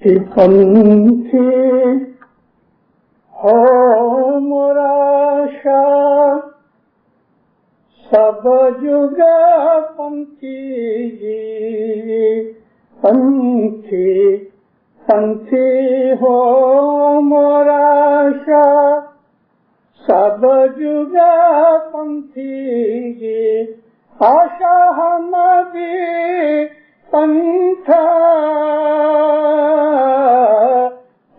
पंथी हो मोराशा सब जुग पंथी पंथी पंथी हो मोराशा सब जुग पंथी आशा हम भी पंथ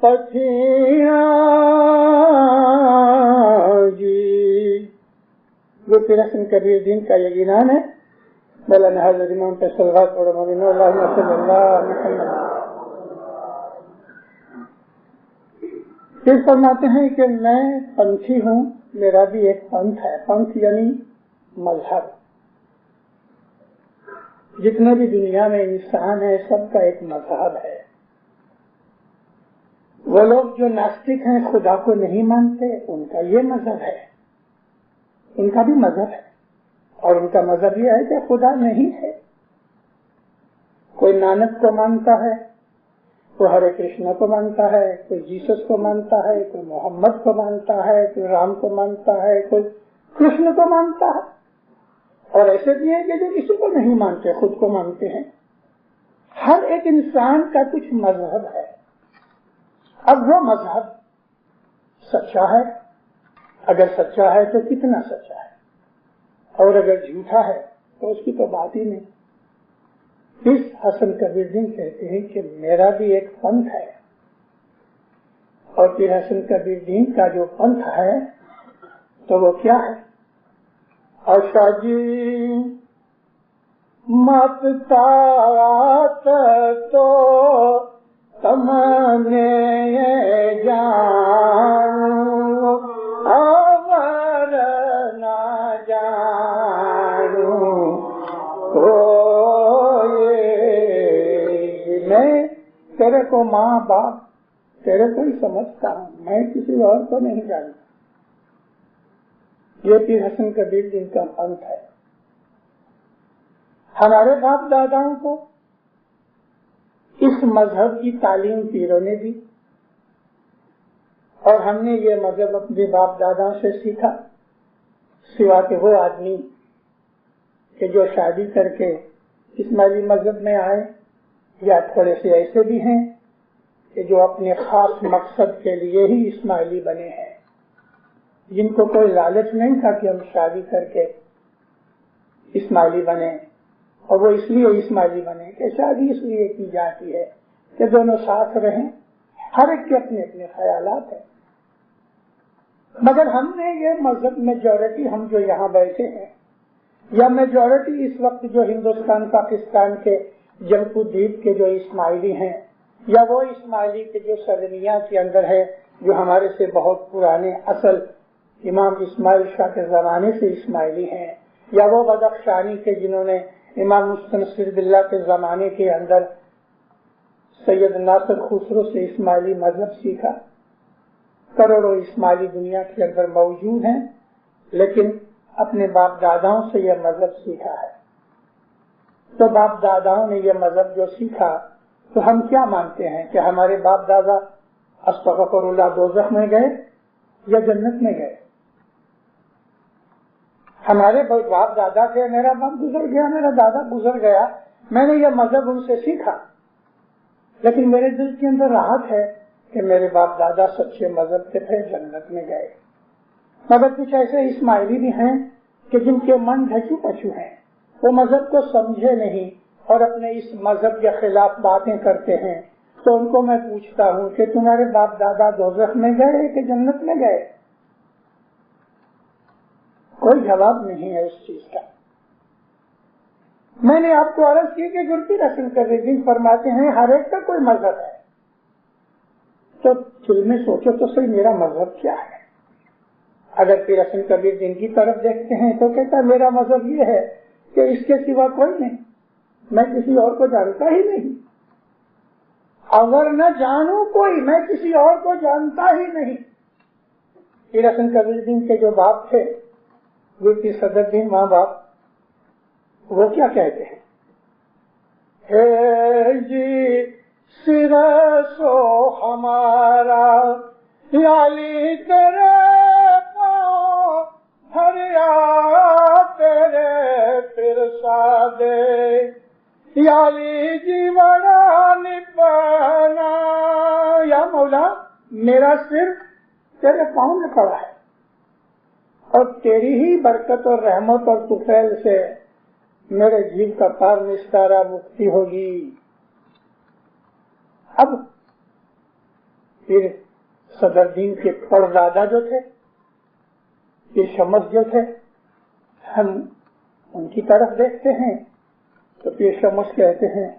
पथिया जो पिरसन कबीर दिन का ये गिनान है। मौलाना हज़रत इमाम पे सल्लल्लाहु फिर फरमाते हैं कि मैं पंथी हूँ, मेरा भी एक पंथ है। पंथ यानी मजहब। जितने भी दुनिया में इंसान है सबका एक मजहब है। वो लोग जो नास्तिक हैं, खुदा को नहीं मानते, उनका ये मजहब है, उनका भी मजहब है। और उनका मजहब ये है कि खुदा नहीं है। कोई नानक को मानता है, कोई हरे कृष्ण को मानता है, कोई जीसस को मानता है, कोई मोहम्मद को मानता है, कोई राम को मानता है, कोई कृष्ण को मानता है। और ऐसे भी है कि जो किसी को नहीं मानते, खुद को मानते हैं। हर एक इंसान का कुछ मजहब है। अब वो मजहब सच्चा है, अगर सच्चा है तो कितना सच्चा है, और अगर झूठा है तो उसकी तो बात ही नहीं। इस हसन कबीर दिन कहते हैं कि मेरा भी एक पंथ है। और फिर हसन कबीर दिन का जो पंथ है तो वो क्या है? आशा जी मत तात तो तमने जानू अवर न जानू मैं तेरे को माँ बाप तेरे को ही समझता हूँ, मैं किसी और को नहीं जानता। ये पीर हसन कबीर दिन का पंथ है। हमारे बाप दादाओं को इस मजहब की तालीम पीरों ने दी और हमने ये मजहब अपने बाप दादाओं से सीखा, सिवा के वो आदमी कि जो शादी करके इस्माइली मजहब में आए, या थोड़े से ऐसे भी हैं कि जो अपने खास मकसद के लिए ही इस्माइली बने हैं, जिनको कोई लालच नहीं था कि हम शादी करके इस्माइली बने। और वो इसलिए इस्माइली बने कि शादी इसलिए की जाती है कि दोनों साथ रहें। हर एक के अपने अपने ख्यालात हैं। मगर हमने ये मजहब मेजॉरिटी, हम जो यहाँ बैठे हैं, या मेजॉरिटी इस वक्त जो हिंदुस्तान पाकिस्तान के जम्मू द्वीप के जो इस्माइली हैं, या वो इस्माइली के जो सरनिया के अंदर है, जो हमारे से बहुत पुराने असल इमाम इस्माइल शाह के जमाने से इस्माइली हैं, या वो बदख्शानी के जिन्होंने इमाम मुस्तनसिर बिल्ला के जमाने के अंदर सैयद नासिर खुसरो से इस्माइली मजहब सीखा। करोड़ों इस्माइली दुनिया के अंदर मौजूद हैं, लेकिन अपने बाप दादाओं से यह मजहब सीखा है। तो बाप दादाओं ने यह मजहब जो सीखा, तो हम क्या मानते हैं कि हमारे बाप दादा अस्तगफिरुल्लाह दोज़ख में गए या जन्नत में गए? हमारे बाप दादा थे, मेरा बाप गुजर गया, मेरा दादा गुजर गया, मैंने यह मजहब उनसे सीखा, लेकिन मेरे दिल के अंदर राहत है कि मेरे बाप दादा सच्चे मजहब से थे, जन्नत में गए। मगर कुछ ऐसे इस्माइली भी हैं कि जिनके मन ढचू पचू हैं, वो मजहब को समझे नहीं और अपने इस मजहब के खिलाफ बातें करते हैं। तो उनको मैं पूछता हूँ कि तुम्हारे बाप दादा दोज़ख में गए कि जन्नत में गए? कोई जवाब नहीं है इस चीज का। मैंने आपको अर्ज की कि गुरु पीर हसन कबीर दिन फरमाते हैं हर एक का कोई मजहब है। तो दिल में सोचो तो सही, मेरा मजहब क्या है? अगर पीर हसन कबीर दिन की तरफ देखते हैं तो कहता मेरा मजहब ये है कि इसके सिवा कोई नहीं, मैं किसी और को जानता ही नहीं। अगर न जानू कोई, मैं किसी और को जानता ही नहीं। पीर हसन कबीर दिन के जो बाप थे, गुरु पीर सदरुद्दीन माँ बाप, वो क्या कहते हैं? हे जी सिर सो हमारा याली तेरे पाँव भरिया तेरे फिर सादे याली जीवना निपना। या मौला मेरा सिर तेरे पाँव में खड़ा है और तेरी ही बरकत और रहमत और तुफैल से मेरे जीव का पार निस्तारा मुक्ति होगी। अब फिर सदरुद्दीन के परदादा जो थे, ये शमस जो थे, हम उनकी तरफ देखते हैं तो फिर शमस कहते हैं,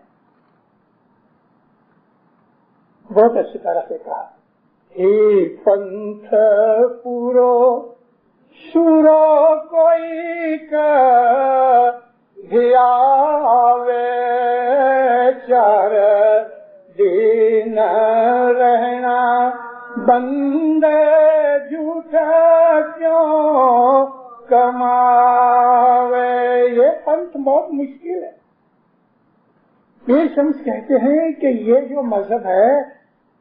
बहुत अच्छी तरह से कहा, हे पंथ पूरो शूरो कोई का धियावे चार दिन रहना बंदे झूठा क्यों कमावे। ये पंथ बहुत मुश्किल है। ये शम्स कहते हैं कि ये जो मजहब है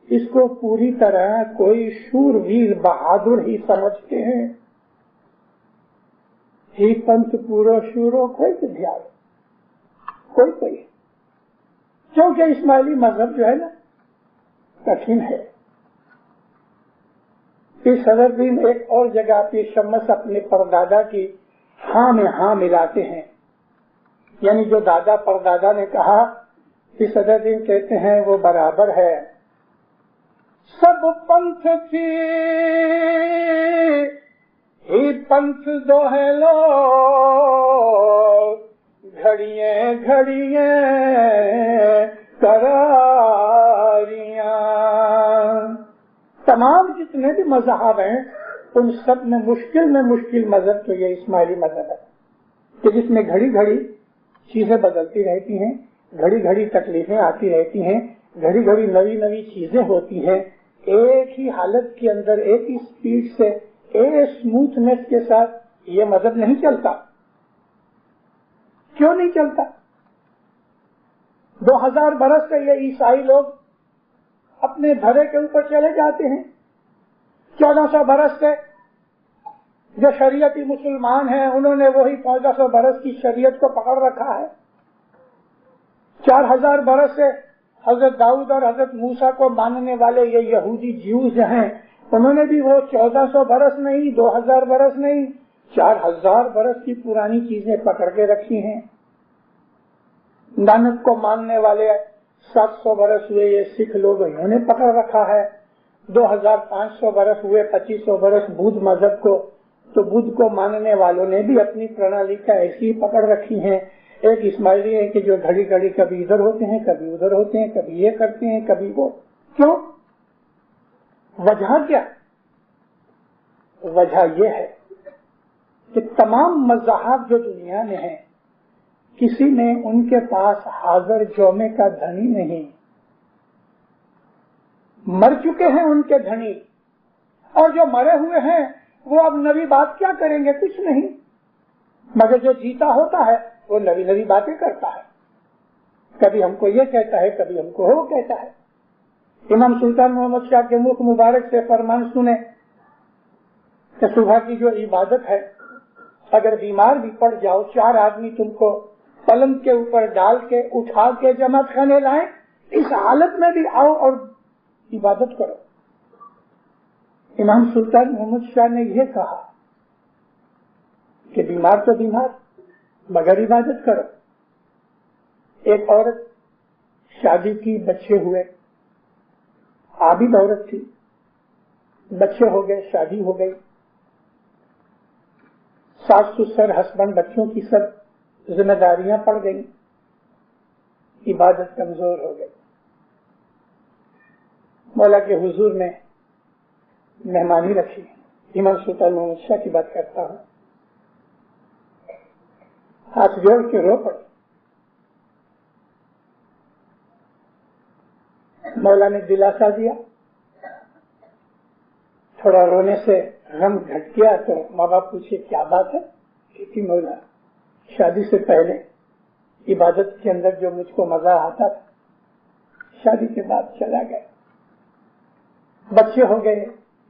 इसको पूरी तरह कोई शूरवीर बहादुर ही समझते हैं। ही पंथ पूरो शूरो कोई ध्यान कोई, क्योंकि इस्माइली मजहब जो है ना कठिन है। फिर सदरुद्दीन एक और जगह पे शम्स अपने परदादा की हाँ में हाँ मिलाते हैं, यानी जो दादा परदादा ने कहा कि सदरुद्दीन कहते हैं वो बराबर है। सब पंथ थी ही पंथ दोहलो घड़िए घड़िए करारियां। तमाम जितने भी मजहब हैं उन सब में मुश्किल मजहब तो ये इस्माइली मजहब है कि जिसमें घड़ी घड़ी चीजें बदलती रहती हैं, घड़ी घड़ी तकलीफें आती रहती हैं, घड़ी घड़ी नई नई चीजें होती हैं। एक ही हालत के अंदर एक ही स्पीड से एक स्मूथनेस के साथ ये मजहब नहीं चलता। क्यों नहीं चलता? 2000 बरस से ये ईसाई लोग अपने धरे के ऊपर चले जाते हैं। 1400 बरस से जो शरीयती मुसलमान हैं उन्होंने वही 1400 बरस की शरीयत को पकड़ रखा है। 4000 बरस से हजरत दाऊद और हजरत मूसा को मानने वाले ये यहूदी ज्यूज हैं, उन्होंने भी वो 1400 बरस नहीं, 2000 बरस नहीं, 4000 बरस की पुरानी चीजें पकड़ के रखी हैं। नानक को मानने वाले 700 बरस हुए ये सिख लोग, इन्होंने पकड़ रखा है। 2500 बरस हुए, 2500 बरस बुद्ध मजहब को, तो बुद्ध को मानने वालों ने भी अपनी प्रणाली का ऐसी पकड़ रखी है। एक इस्माइली है कि जो घड़ी घड़ी कभी इधर होते हैं, कभी उधर होते हैं, कभी ये करते हैं, कभी वो। क्यों? वजह क्या? वजह यह है कि तमाम मज़ाहब जो दुनिया में है, किसी में उनके पास हाजिर जोमे का धनी नहीं। मर चुके हैं उनके धनी, और जो मरे हुए हैं वो अब नवी बात क्या करेंगे? कुछ नहीं, मगर जो जीता होता है वो नवी नवी बातें करता है। कभी हमको ये कहता है, कभी हमको वो कहता है। इमाम सुल्तान मोहम्मद शाह के मुख मुबारक से फरमान सुने कि सुबह की जो इबादत है, अगर बीमार भी पड़ जाओ, 4 आदमी तुमको पलंग के ऊपर डाल के उठा के जमा खाने लाए, इस हालत में भी आओ और इबादत करो। इमाम सुल्तान मोहम्मद शाह ने यह कहा कि बीमार तो बीमार, मगर इबादत करो। एक औरत शादी की, बच्चे हुए, आबिद औरत थी, बच्चे हो गए, शादी हो गई, सास ससुर हस्बैंड बच्चों की सब जिम्मेदारियां पड़ गई, इबादत कमजोर हो गई। मौला के हुजूर में मेहमानी रखी। इमाम सुल्तान मोहम्मद शाह की बात करता हूँ, हाथ जोड़ के रो पड़े। मौला ने दिलासा दिया। थोड़ा रोने से गम घट गया तो माँ बाप पूछे क्या बात है? कि मौला, शादी से पहले इबादत के अंदर जो मुझको मजा आता था, شادی کے بعد چلا گیا، بچے ہو گئے،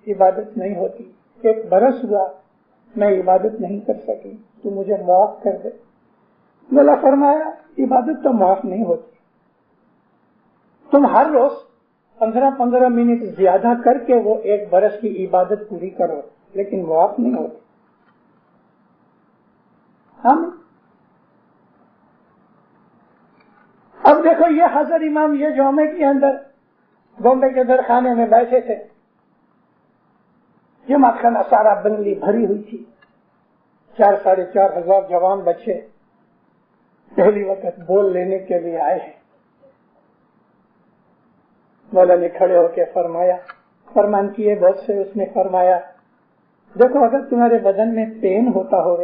عبادت نہیں ہوتی، 1 برس ہوا میں عبادت نہیں کر سکی، تو مجھے معاف کر دے۔ مولا فرمایا عبادت تو معاف نہیں ہوتی، تم ہر روز 15-15 منٹ زیادہ کر کے وہ 1 برس کی عبادت پوری کرو، لیکن معاف نہیں ہوتی۔ ہم اب دیکھو یہ حضرت امام یہ جمعے کے اندر بمبے کے درخانے میں بیٹھے تھے، جمعہ خانہ سارا بنگلی بھری ہوئی تھی، 4-4.5 ہزار جوان بچے پہلی وقت بول لینے کے لیے آئے ہیں۔ مولا نے کھڑے ہو کے فرمایا، فرمان کیے بہت سے، اس نے فرمایا دیکھو اگر تمہارے بدن میں پین ہوتا ہو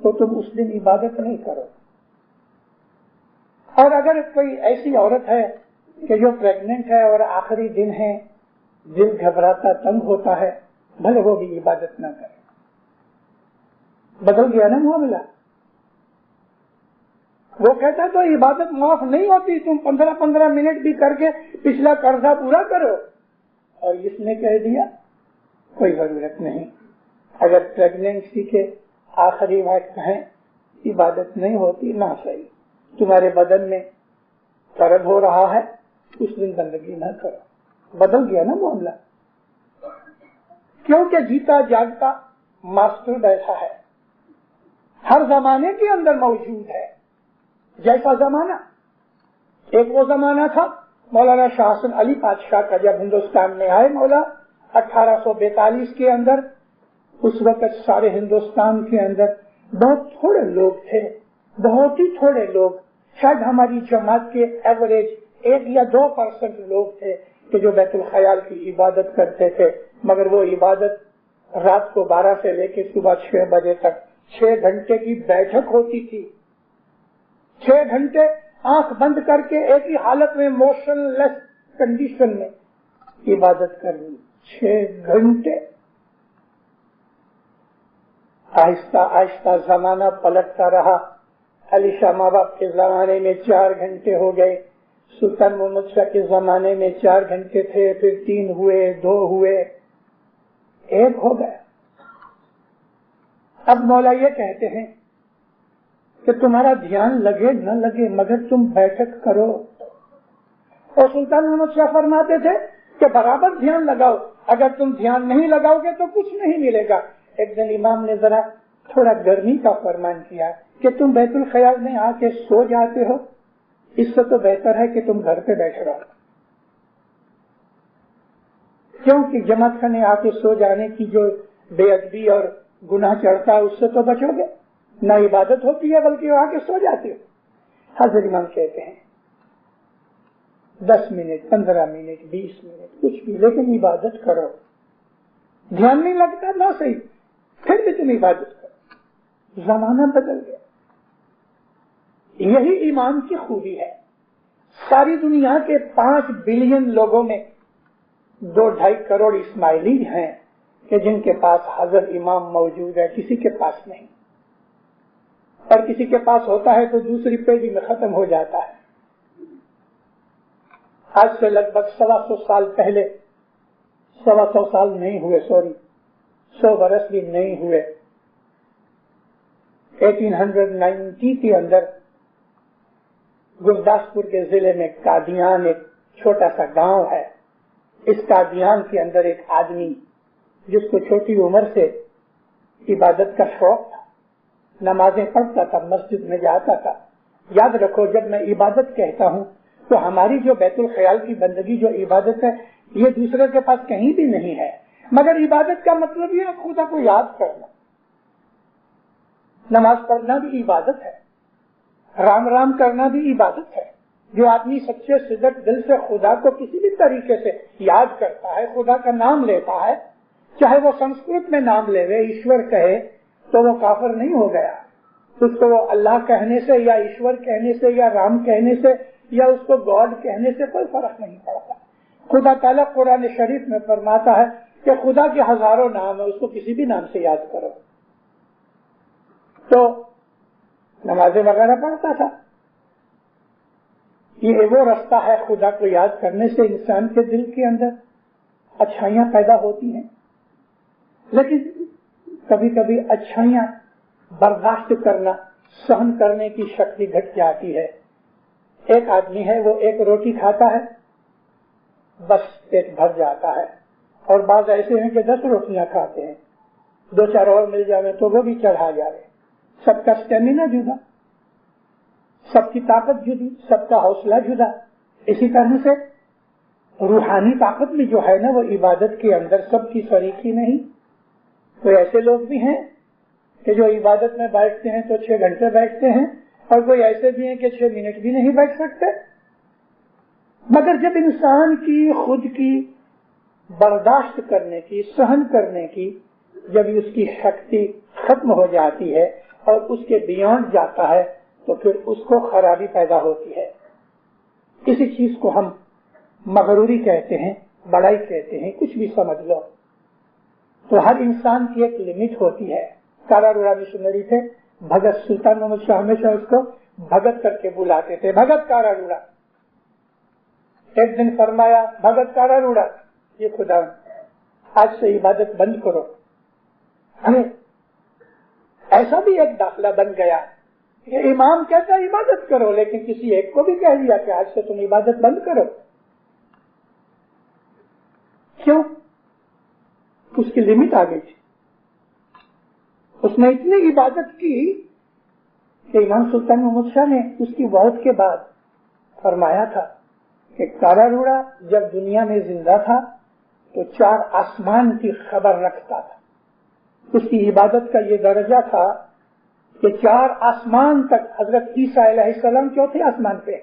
تو تم اس دن عبادت نہیں کرو، اور اگر کوئی ایسی عورت ہے کہ جو پریگننٹ ہے اور آخری دن ہے، دل گھبراتا تنگ ہوتا ہے، بھلے وہ بھی عبادت نہ کرے۔ بدل گیا نا معاملہ۔ وہ کہتا تو عبادت معاف نہیں ہوتی، تم 15-15 منٹ بھی کر کے پچھلا قرضہ پورا کرو، اور اس نے کہہ دیا کوئی ضرورت نہیں، اگر پریگننسی کے آخری وقت ہیں عبادت نہیں ہوتی، نہ صحیح، تمہارے بدن میں درد ہو رہا ہے اس دن بندگی نہ کرو۔ بدل گیا نا معاملہ، کیونکہ جیتا جاگتا ماسٹر بیٹھا ہے، ہر زمانے کے اندر موجود ہے۔ جیسا زمانہ، ایک وہ زمانہ تھا مولانا شاہ حسن علی بادشاہ کا، جب ہندوستان میں آئے مولا 1842 کے اندر، اس وقت سارے ہندوستان کے اندر بہت تھوڑے لوگ تھے، بہت ہی تھوڑے لوگ، شاید ہماری جماعت کے ایوریج 1 یا 2% لوگ تھے کہ جو بیت الخیال کی عبادت کرتے تھے، مگر وہ عبادت رات کو 12 سے لے کے صبح 6 بجے تک 6 گھنٹے کی بیٹھک ہوتی تھی، 6 گھنٹے آنکھ بند کر کے ایک ہی حالت میں موشن لیس کنڈیشن میں عبادت کرنی، 6 گھنٹے۔ آہستہ آہستہ زمانہ پلٹتا رہا، علی شاہ ماں باپ کے زمانے میں 4 گھنٹے ہو گئے، سلطان محمد شاہ کے زمانے میں 4 گھنٹے تھے، پھر 3 ہوئے، 2 ہوئے، 1 ہو گیا۔ اب مولا یہ کہتے ہیں کہ تمہارا دھیان لگے نہ لگے مگر تم بیٹھک کرو، اور سلطان محمد شاہ فرماتے تھے کہ برابر دھیان لگاؤ، اگر تم دھیان نہیں لگاؤ گے تو کچھ نہیں ملے گا۔ ایک دن امام نے ذرا تھوڑا گرمی کا فرمان کیا کہ تم بیت الخیال میں آ کے سو جاتے ہو، اس سے تو بہتر ہے کہ تم گھر پہ بیٹھ رہو، کیونکہ جماعت خانے آ کے سو جانے کی جو بے ادبی اور گناہ چڑھتا ہے اس سے تو بچو گے، نہ عبادت ہوتی ہے بلکہ وہ آ کے سو جاتے ہو۔ حضرت امام کہتے ہیں 10 منٹ 15 منٹ 20 منٹ کچھ بھی، لیکن عبادت کرو، دھیان نہیں لگتا نہ صحیح، پھر بھی تم عبادت کرو۔ زمانہ بدل گیا، یہی ایمان کی خوبی ہے۔ ساری دنیا کے 5 بلین لوگوں میں 2-2.5 کروڑ اسماعیلی ہیں کہ جن کے پاس حضرت امام موجود ہے، کسی کے پاس نہیں، اور کسی کے پاس ہوتا ہے تو دوسری پیڑھی میں ختم ہو جاتا ہے۔ آج سے لگ بھگ 125 سال پہلے، 125 سال نہیں ہوئے، 100 برس بھی نہیں ہوئے، 1890 کے اندر گرداسپور کے ضلع میں قادیان ایک چھوٹا سا گاؤں ہے، اس قادیان کے اندر ایک آدمی جس کو چھوٹی عمر سے عبادت کا شوق تھا، نمازیں پڑھتا تھا، مسجد میں جاتا تھا۔ یاد رکھو جب میں عبادت کہتا ہوں تو ہماری جو بیت الخیال کی بندگی جو عبادت ہے یہ دوسرے کے پاس کہیں بھی نہیں ہے، مگر عبادت کا مطلب یہ ہے خدا کو یاد کرنا۔ نماز پڑھنا بھی عبادت ہے، رام رام کرنا بھی عبادت ہے۔ جو آدمی سچے صدق دل سے خدا کو کسی بھی طریقے سے یاد کرتا ہے، خدا کا نام لیتا ہے، چاہے وہ سنسکرت میں نام لے ایشور کہے تو وہ کافر نہیں ہو گیا، اس کو وہ اللہ کہنے سے یا ایشور کہنے سے یا رام کہنے سے یا اس کو گاڈ کہنے سے کوئی فرق نہیں پڑتا۔ خدا تعالیٰ قرآن شریف میں فرماتا ہے کہ خدا کے ہزاروں نام ہے، اس کو کسی بھی نام سے یاد کرو۔ تو نمازیں وغیرہ پڑھتا تھا، یہ وہ راستہ ہے خدا کو یاد کرنے سے انسان کے دل کے اندر اچھائیاں پیدا ہوتی ہیں، لیکن کبھی کبھی اچھائیاں برداشت کرنا، سہن کرنے کی شکتی گھٹ جاتی ہے۔ ایک آدمی ہے، وہ ایک روٹی کھاتا ہے، بس پیٹ بھر جاتا ہے، اور بعض ایسے ہیں کہ 10 روٹیاں کھاتے ہیں، 2-4 اور مل جائے تو وہ بھی چڑھا جائے۔ سب کا اسٹیمنا جدا، سب کی طاقت جدی، سب کا حوصلہ جدا۔ اسی طرح سے روحانی طاقت بھی جو ہے نا، وہ عبادت کے اندر سب کی شریک ہی نہیں۔ کوئی ایسے لوگ بھی ہیں کہ جو عبادت میں بیٹھتے ہیں تو 6 گھنٹے بیٹھتے ہیں، اور کوئی ایسے بھی ہیں کہ 6 منٹ بھی نہیں بیٹھ سکتے۔ مگر جب انسان کی خود کی برداشت کرنے کی، سہن کرنے کی جب اس کی شکتی ختم ہو جاتی ہے اور اس کے بیانڈ جاتا ہے تو پھر اس کو خرابی پیدا ہوتی ہے۔ کسی چیز کو ہم مغروری کہتے ہیں، بڑائی کہتے ہیں، کچھ بھی سمجھ لو، تو ہر انسان کی ایک لمٹ ہوتی ہے۔ کارا روڑا مشنری تھے، بھگت سلطان محمد شاہ ہمیشہ اس کو بھگت کر کے بلاتے تھے، بھگت کارا روڑا۔ ایک دن فرمایا، بھگت کارا روڑا، یہ خدا آج سے عبادت بند کرو۔ ہمیں ایسا بھی ایک داخلہ بن گیا کہ امام کہتا ہے عبادت کرو، لیکن کسی ایک کو بھی کہہ دیا کہ آج سے تم عبادت بند کرو۔ کیوں؟ اس کی لمٹ آ گئی تھی، اس نے اتنی عبادت کی کہ امام سلطان محمد شاہ نے اس کی موت کے بعد فرمایا تھا کہ کارا روڑا جب دنیا میں زندہ تھا تو 4 آسمان کی خبر رکھتا تھا۔ اس کی عبادت کا یہ درجہ تھا کہ 4 آسمان تک، حضرت عیسیٰ علیہ السلام 4تھے آسمان پہ،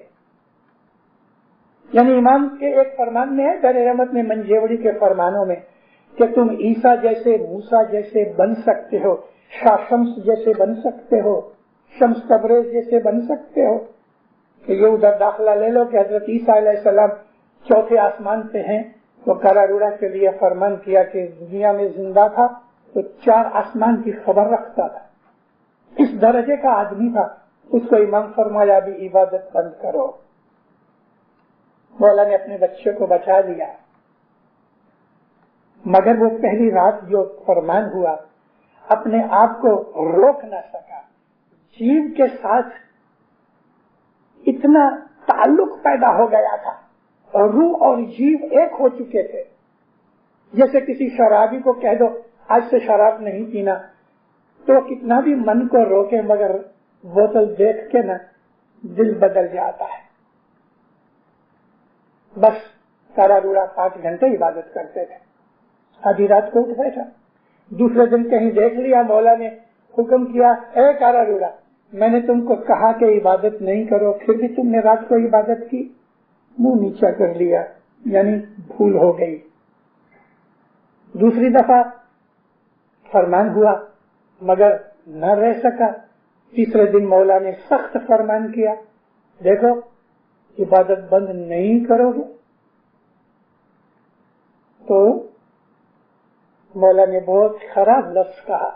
یعنی امام کے ایک فرمان میں ہے، در رحمت میں منجیوڑی کے فرمانوں میں، کہ تم عیسیٰ جیسے، موسیٰ جیسے بن سکتے ہو، شاہ شمس جیسے بن سکتے ہو، شمس تبریز جیسے بن سکتے ہو، کہ یہ ادھر داخلہ لے لو کہ حضرت عیسیٰ علیہ السلام 4تھے آسمان پہ ہیں۔ تو کارا روڑا کے لیے فرمان کیا کہ دنیا میں زندہ تھا تو 4 آسمان کی خبر رکھتا تھا، اس درجے کا آدمی تھا۔ اس کو امام فرمایا بھی عبادت بند کرو۔ مولا نے اپنے بچے کو بچا لیا، مگر وہ پہلی رات جو فرمان ہوا اپنے آپ کو روک نہ سکا، جیو کے ساتھ اتنا تعلق پیدا ہو گیا تھا، اور روح اور جیو ایک ہو چکے تھے۔ جیسے کسی شرابی کو کہہ دو آج سے شراب نہیں پینا، تو کتنا بھی من کو روکے مگر بوتل دیکھ کے نا دل بدل جاتا ہے۔ بس کارا روڑا 5 گھنٹے عبادت کرتے تھے، آدھی رات کو اٹھ بیٹھا، دوسرے دن کہیں دیکھ لیا، مولا نے حکم کیا، اے کارا روڑا، میں نے تم کو کہا کہ عبادت نہیں کرو، پھر بھی تم نے رات کو عبادت کی۔ منہ نیچا کر لیا، یعنی بھول ہو گئی۔ دوسری دفعہ فرمان ہوا مگر نہ رہ سکا، تیسرے دن مولا نے سخت فرمان کیا، دیکھو عبادت بند نہیں کرو گے۔ تو مولا نے بہت خراب لفظ کہا،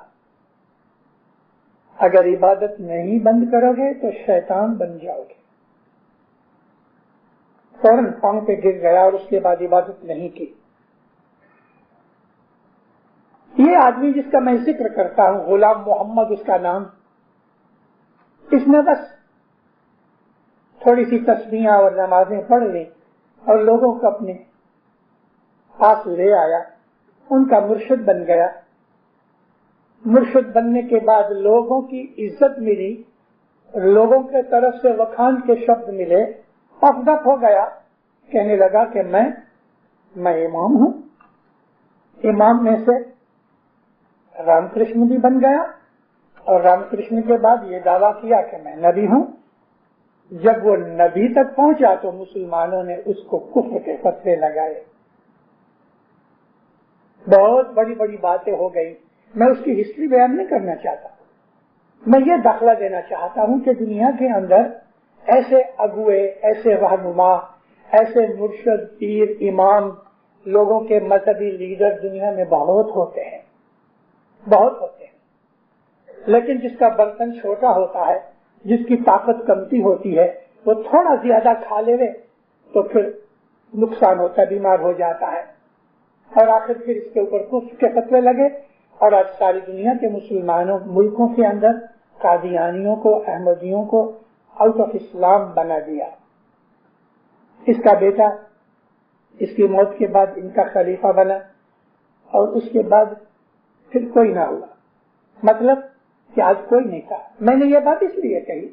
اگر عبادت نہیں بند کرو گے تو شیطان بن جاؤ گے۔ فوراً پاؤں پہ گر گیا اور اس کے بعد عبادت نہیں کی۔ یہ آدمی جس کا میں ذکر کرتا ہوں، غلام محمد اس کا نام، اس نے بس تھوڑی سی تسبیحاں اور نمازیں پڑھ لی اور لوگوں کو اپنے پاس لے آیا، ان کا مرشد بن گیا۔ مرشد بننے کے بعد لوگوں کی عزت ملی، لوگوں کے طرف سے وکھان کے شبد ملے، افدق ہو گیا، کہنے لگا کہ میں امام ہوں۔ امام میں سے رام کرشن بھی بن گیا، اور رام کرشن کے بعد یہ دعویٰ کیا کہ میں نبی ہوں۔ جب وہ نبی تک پہنچا تو مسلمانوں نے اس کو کفر کے فتوے لگائے، بہت بڑی بڑی باتیں ہو گئی۔ میں اس کی ہسٹری بیان نہیں کرنا چاہتا، میں یہ داخلہ دینا چاہتا ہوں کہ دنیا کے اندر ایسے اگوے، ایسے رہنما، ایسے مرشد، پیر، امام، لوگوں کے مذہبی لیڈر دنیا میں بہت ہوتے ہیں، بہت ہوتے ہیں، لیکن جس کا برتن چھوٹا ہوتا ہے، جس کی طاقت کمتی ہوتی ہے، وہ تھوڑا زیادہ کھا لے تو پھر نقصان ہوتا ہے، بیمار ہو جاتا ہے، اور آخر پھر اس کے اوپر کفر کے فتوے لگے، اور آج ساری دنیا کے مسلمانوں ملکوں کے اندر قادیانیوں کو، احمدیوں کو آؤٹ آف اسلام بنا دیا۔ اس کا بیٹا اس کی موت کے بعد ان کا خلیفہ بنا، اور اس کے بعد پھر کوئی نہ ہوا، مطلب کہ آج کوئی نہیں تھا۔ میں نے یہ بات اس لیے کہی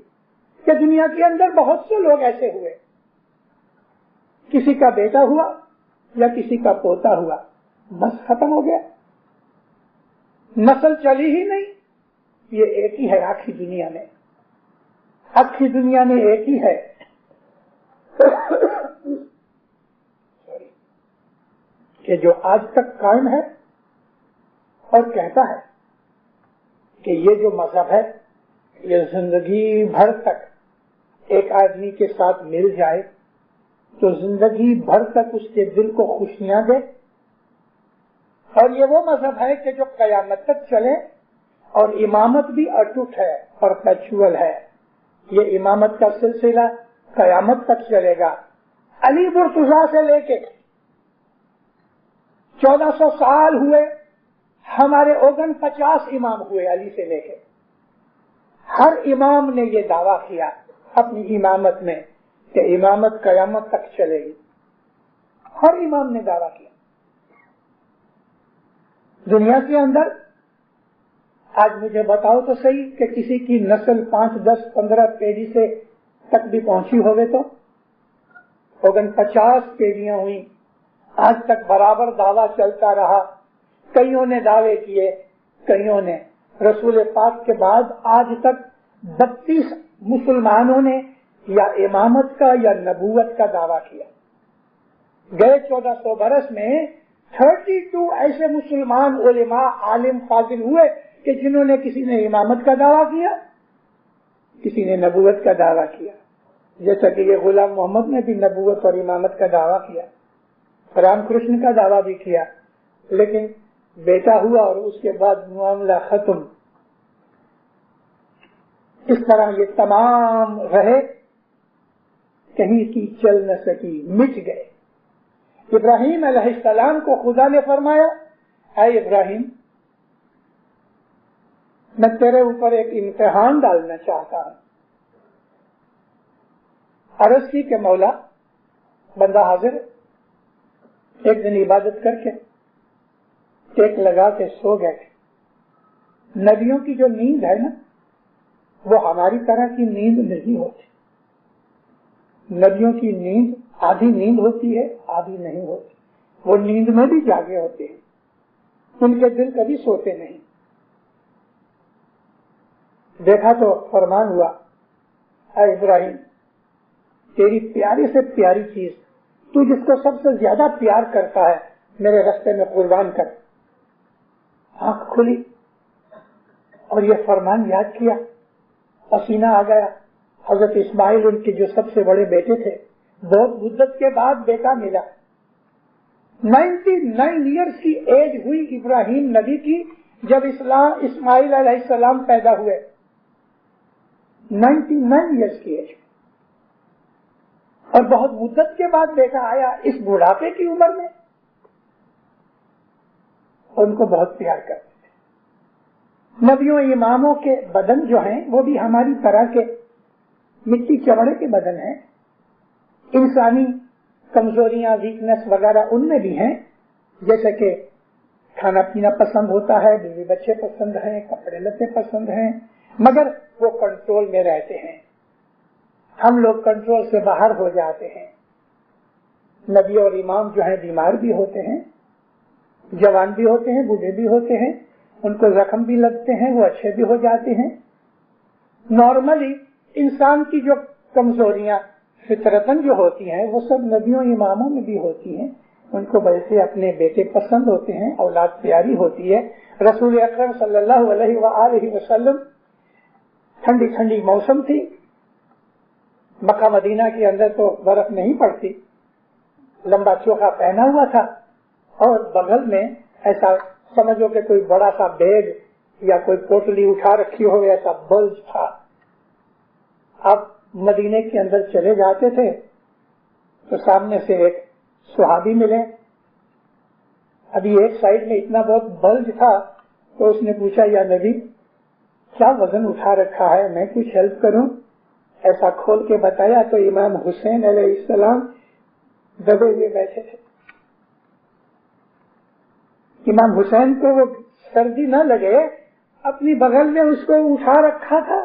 کہ دنیا کے اندر بہت سے لوگ ایسے ہوئے، کسی کا بیٹا ہوا یا کسی کا پوتا ہوا، بس ختم ہو گیا، نسل چلی ہی نہیں۔ یہ ایک ہی ہے آخری دنیا میں، آخری دنیا میں ایک ہی ہے کہ جو آج تک قائم ہے اور کہتا ہے کہ یہ جو مذہب ہے یہ زندگی بھر تک ایک آدمی کے ساتھ مل جائے تو زندگی بھر تک اس کے دل کو خوشیاں دے، اور یہ وہ مذہب ہے کہ جو قیامت تک چلے، اور امامت بھی اٹوٹ ہے، پرپیچول ہے۔ یہ امامت کا سلسلہ قیامت تک چلے گا۔ علی مرتضیٰ سے لے کے 1400 سال ہوئے، ہمارے 49 امام ہوئے علی سے لے کے، ہر امام نے یہ دعویٰ کیا اپنی امامت میں کہ امامت قیامت تک چلے گی، ہر امام نے دعویٰ کیا۔ دنیا کے اندر آج مجھے بتاؤ تو صحیح کہ کسی کی نسل 5، 10، 15 پیڑھی سے تک بھی پہنچی ہوگی تو 49 پیڑھیاں ہوئی، آج تک برابر دعویٰ چلتا رہا۔ کئیوں نے دعوے کیے، کئیوں نے رسول پاک کے بعد آج تک 32 مسلمانوں نے یا امامت کا یا نبوت کا دعویٰ کیا۔ گئے 1400 برس میں 32 ایسے مسلمان علماء عالم فاضل ہوئے کہ جنہوں نے کسی نے امامت کا دعویٰ کیا، کسی نے نبوت کا دعویٰ کیا، جیسا کہ یہ غلام محمد نے بھی نبوت اور امامت کا دعویٰ کیا، رام کرشن کا دعویٰ بھی کیا، لیکن بیٹا ہوا اور اس کے بعد معاملہ ختم۔ اس طرح یہ تمام رہے، کہیں کی چل نہ سکی، مٹ گئے۔ ابراہیم علیہ السلام کو خدا نے فرمایا، اے ابراہیم میں تیرے اوپر ایک امتحان ڈالنا چاہتا ہوں۔ عرض کی کہ مولا، بندہ حاضر، ایک دن عبادت کر کے ٹیک لگا کے سو گئے۔ نبیوں کی جو نیند ہے نا، وہ ہماری طرح کی نیند نہیں ہوتی۔ نبیوں کی نیند آدھی نیند ہوتی ہے، آدھی نہیں ہوتی، وہ نیند میں بھی جاگے ہوتے ہیں، ان کے دل کبھی سوتے نہیں۔ دیکھا تو فرمان ہوا، اے ابراہیم تیری پیاری سے پیاری چیز، تو جس کو سب سے زیادہ پیار کرتا ہے، میرے راستے میں قربان کر۔ آنکھ کھلی اور یہ فرمان یاد کیا، پسینہ آ گیا۔ حضرت اسماعیل ان کے جو سب سے بڑے بیٹے تھے، بہت مدت کے بعد بیٹا ملا۔ 99 ایئرز کی ایج ہوئی ابراہیم نبی کی جب اسماعیل علیہ السلام پیدا ہوئے۔ 99 ایئرز کی ایج، اور بہت مدت کے بعد بیٹا آیا اس بڑھاپے کی عمر میں۔ ان کو بہت پیار کرتے تھے۔ نبیوں اماموں کے بدن جو ہیں وہ بھی ہماری طرح کے مٹی چمڑے کے بدن ہیں، انسانی کمزوریاں، ویکنس وغیرہ ان میں بھی ہیں، جیسے کہ کھانا پینا پسند ہوتا ہے، بیوی بچے پسند ہیں، کپڑے لتے پسند ہیں، مگر وہ کنٹرول میں رہتے ہیں۔ ہم لوگ کنٹرول سے باہر ہو جاتے ہیں۔ نبی اور امام جو ہیں بیمار بھی ہوتے ہیں، جوان بھی ہوتے ہیں، بوڑھے بھی ہوتے ہیں، ان کو زخم بھی لگتے ہیں، وہ اچھے بھی ہو جاتے ہیں۔ نارملی انسان کی جو کمزوریاں فطرتاً جو ہوتی ہیں وہ سب نبیوں اماموں میں بھی ہوتی ہیں۔ ان کو ویسے اپنے بیٹے پسند ہوتے ہیں، اولاد پیاری ہوتی ہے۔ رسول اکرم صلی اللہ علیہ وآلہ وسلم، ٹھنڈی ٹھنڈی موسم تھی، مکہ مدینہ کے اندر تو برف نہیں پڑتی، لمبا چوکھا پہنا ہوا تھا، اور بغل میں ایسا سمجھو کہ کوئی بڑا سا بیگ یا کوئی پوٹلی اٹھا رکھی ہو، ایسا بلج تھا۔ اب مدینے کے اندر چلے جاتے تھے تو سامنے سے ایک صحابی ملے. ابھی ایک سائڈ میں اتنا بہت بلج تھا تو اس نے پوچھا یا نبی کیا وزن اٹھا رکھا ہے, میں کچھ ہیلپ کروں؟ ایسا کھول کے بتایا تو امام حسین علیہ السلام دبے ہوئے بیٹھے تھے. امام حسین کو وہ سردی نہ لگے اپنی بغل میں اس کو اٹھا رکھا تھا.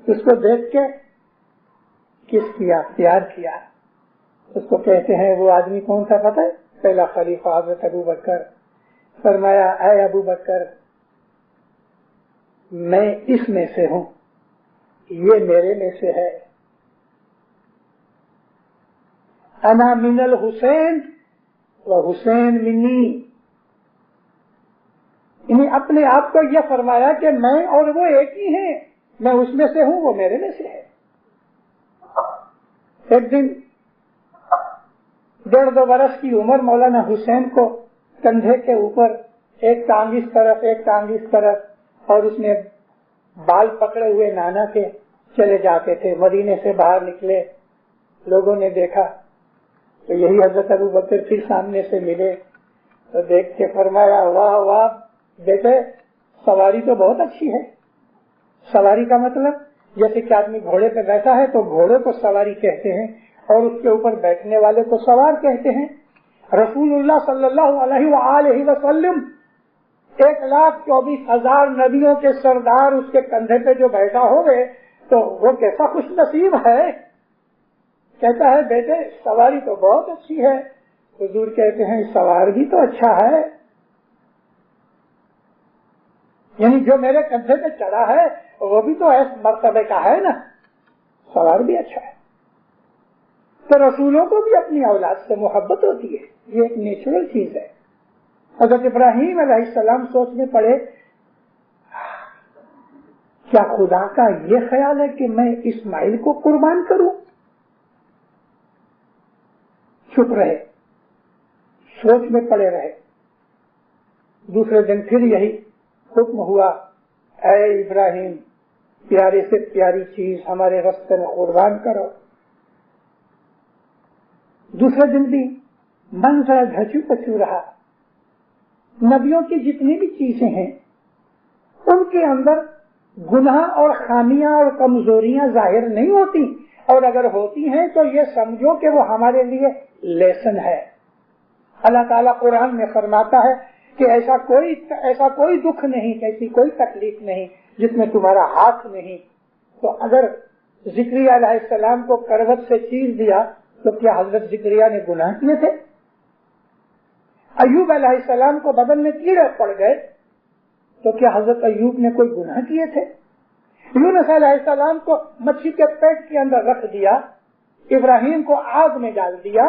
اس کو دیکھ کے کس کیا, پیار کیا. اس کو کہتے ہیں وہ آدمی کون تھا پتہ ہے؟ پہلا خلیفہ حضرت ابو بکر. فرمایا اے ابو بکر میں اس میں سے ہوں, یہ میرے میں سے ہے. انا من الحسین و حسین منی. انہیں اپنے آپ کو یہ فرمایا کہ میں اور وہ ایک ہی ہیں, میں اس میں سے ہوں, وہ میرے میں سے ہے. ایک دن 1.5 برس کی عمر مولانا حسین کو کندھے کے اوپر ایک ٹانگ اس طرف ایک ٹانگ اس طرف, اور اس نے بال پکڑے ہوئے نانا کے چلے جاتے تھے. مدینے سے باہر نکلے, لوگوں نے دیکھا تو یہی حضرت ابو بکر پھر سامنے سے ملے تو دیکھ کے فرمایا واہ واہ بیٹے سواری تو بہت اچھی ہے. سواری کا مطلب جیسے کہ آدمی گھوڑے پہ بیٹھا ہے تو گھوڑے کو سواری کہتے ہیں اور اس کے اوپر بیٹھنے والے کو سوار کہتے ہیں. رسول اللہ صلی اللہ علیہ وآلہ وسلم 1,24,000 نبیوں کے سردار اس کے کندھے پہ جو بیٹھا ہوئے تو وہ کیسا خوش نصیب ہے. کہتا ہے بیٹے سواری تو بہت اچھی ہے. حضور کہتے ہیں سوار بھی تو اچھا ہے, یعنی جو میرے کندھے پہ چڑھا ہے وہ بھی تو ایس مرتبے کا ہے نا, سوار بھی اچھا ہے. تو رسولوں کو بھی اپنی اولاد سے محبت ہوتی ہے, یہ ایک نیچرل چیز ہے. حضرت ابراہیم علیہ السلام سوچ میں پڑے کیا خدا کا یہ خیال ہے کہ میں اسماعیل کو قربان کروں؟ چپ رہے, سوچ میں پڑے رہے. دوسرے دن پھر یہی حکم ہوا اے ابراہیم پیارے سے پیاری چیز ہمارے راستے میں قربان کرو. دوسرے دن بھی منظر دھچو پچو رہا. نبیوں کی جتنی بھی چیزیں ہیں ان کے اندر گناہ اور خامیاں اور کمزوریاں ظاہر نہیں ہوتی, اور اگر ہوتی ہیں تو یہ سمجھو کہ وہ ہمارے لیے لیسن ہے. اللہ تعالیٰ قرآن میں فرماتا ہے کہ ایسا کوئی دکھ نہیں, ایسی کوئی تکلیف نہیں جس میں تمہارا ہاتھ نہیں. تو اگر زکریا علیہ السلام کو کروٹ سے چیر دیا تو کیا حضرت زکریا نے گناہ کیے تھے؟ ایوب علیہ السلام کو بدن میں کیڑے پڑ گئے تو کیا حضرت ایوب نے کوئی گناہ کیے تھے؟ یونس علیہ السلام کو مچھلی کے پیٹ کے اندر رکھ دیا, ابراہیم کو آگ میں ڈال دیا.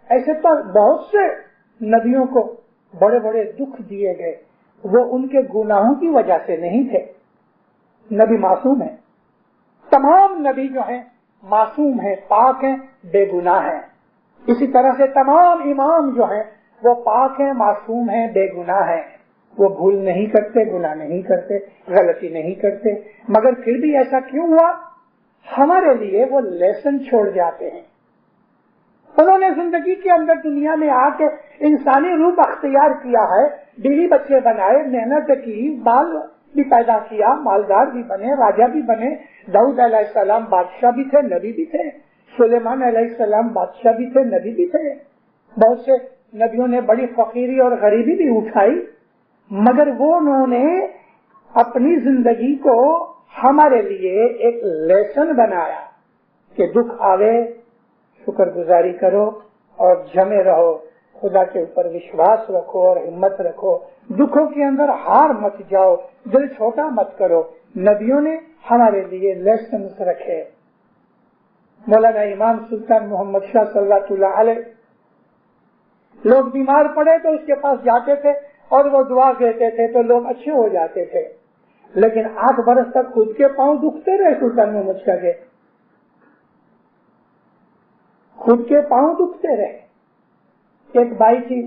ایسے تو بہت سے نبیوں کو بڑے بڑے دکھ دیے گئے, وہ ان کے گناہوں کی وجہ سے نہیں تھے. نبی معصوم ہیں, تمام نبی جو ہیں معصوم ہیں, پاک ہیں, بے گناہ ہیں. اسی طرح سے تمام امام جو ہیں وہ پاک ہیں, معصوم ہیں, بے گناہ ہیں. وہ بھول نہیں کرتے, گناہ نہیں کرتے, غلطی نہیں کرتے. مگر پھر بھی ایسا کیوں ہوا؟ ہمارے لیے وہ لیسن چھوڑ جاتے ہیں. انہوں نے زندگی کے اندر دنیا میں آ کے انسانی روپ اختیار کیا ہے, بیوی بچے بنائے, محنت کی, بال بھی پیدا کیا, مالدار بھی بنے, راجا بھی بنے. داؤد علیہ السلام بادشاہ بھی تھے, نبی بھی تھے. سلیمان علیہ السلام بادشاہ بھی تھے, نبی بھی تھے. بہت سے نبیوں نے بڑی فقیری اور غریبی بھی اٹھائی, مگر وہ انہوں نے اپنی زندگی کو ہمارے لیے ایک لیسن بنایا کہ دکھ آوے شکر گزاری کرو اور جمے رہو, خدا کے اوپر وشواس رکھو اور ہمت رکھو. دکھوں کے اندر ہار مت جاؤ, دل چھوٹا مت کرو. نبیوں نے ہمارے لیے لیسنز رکھے. مولانا امام سلطان محمد شاہ صلی اللہ علیہ لوگ بیمار پڑے تو اس کے پاس جاتے تھے اور وہ دعا کہتے تھے تو لوگ اچھے ہو جاتے تھے. لیکن 8 برس تک خود کے پاؤں دکھتے رہے سلطان محمد شاہ کے, خود کے پاؤں دکھتے رہے. ایک بائی تھی,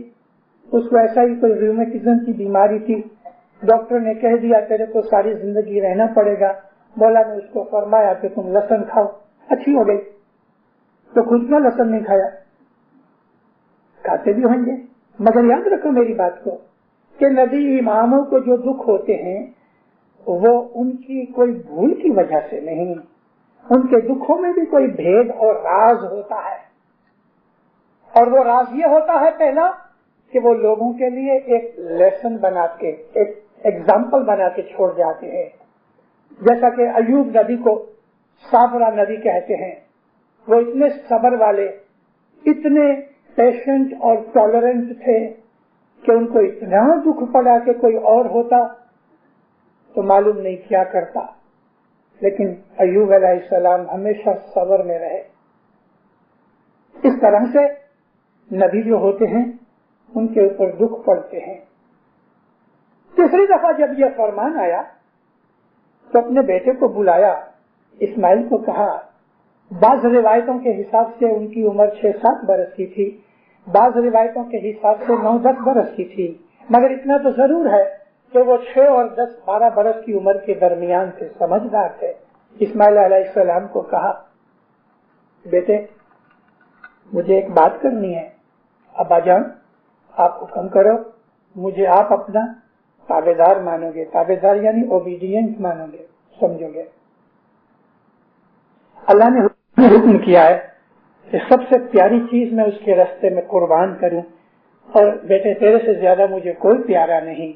اس کو ایسا ہی کوئی ریومیٹزم کی بیماری تھی. ڈاکٹر نے کہہ دیا تیرے کو ساری زندگی رہنا پڑے گا. मौला ने उसको फरमाया कि तुम लहसुन खाओ, अच्छी हो गई। तो खुद क्यों लहसुन नहीं खाया? खाते भी होंगे, मगर याद रखो मेरी बात को कि नबी इमामों को जो दुख होते हैं वो उनकी कोई भूल की वजह से नहीं, उनके दुखों में भी कोई भेद और राज होता है। और वो राज ये होता है पहला कि वो लोगों के लिए एक लेसन बना के, एक एग्जाम्पल बना के छोड़ जाते हैं। जैसा कि अयूब नबी को साबरा नबी कहते हैं, वो इतने सब्र वाले, इतने पेशेंट और टॉलरेंट थे कि उनको इतना दुख पड़ा कि कोई और होता तो मालूम नहीं क्या करता, लेकिन अयूब अलैहिस्सलाम हमेशा सब्र में रहे। इस तरह से नबी जो होते हैं उनके ऊपर दुख पड़ते हैं। तीसरी दफा जब यह फरमान आया तो अपने बेटे को बुलाया, इस्माइल को कहा, बाज रिवायतों के हिसाब से उनकी उम्र 6-7 बरस की थी, बाज रिवायतों के हिसाब से 9-10 बरस की थी, मगर इतना तो जरूर है कि वो 6 और 10-12 बरस की उम्र के दरमियान थे, समझदार थे। इस्माइल अलैहिस्सलाम को कहा, बेटे मुझे एक बात करनी है। अब्बाजान आप हुक्म करो, मुझे आप अपना ताबेदार मानोगे, ताबेदार यानी ओबीडियंट मानोगे, समझोगे। अल्लाह ने हुक्म किया है कि सबसे प्यारी चीज मैं उसके रास्ते में कुर्बान करूं, और बेटे तेरे से ज्यादा मुझे कोई प्यारा नहीं।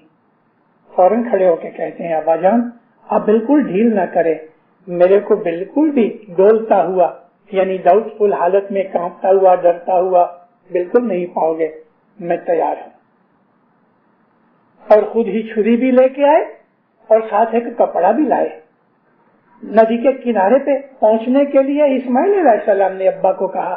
फौरन खड़े होके कहते हैं, अब्बाजान आप बिल्कुल ढील ना करें, मेरे को बिल्कुल भी डोलता हुआ यानी डाउटफुल हालत में कांपता हुआ, डरता हुआ बिल्कुल नहीं पाओगे, मैं तैयार हूं। और खुद ही छुरी भी लेके आए और साथ एक कपड़ा भी लाए। नदी के किनारे पे पहुंचने के लिए इस्माइल अलैहिस्सलाम ने अब्बा को कहा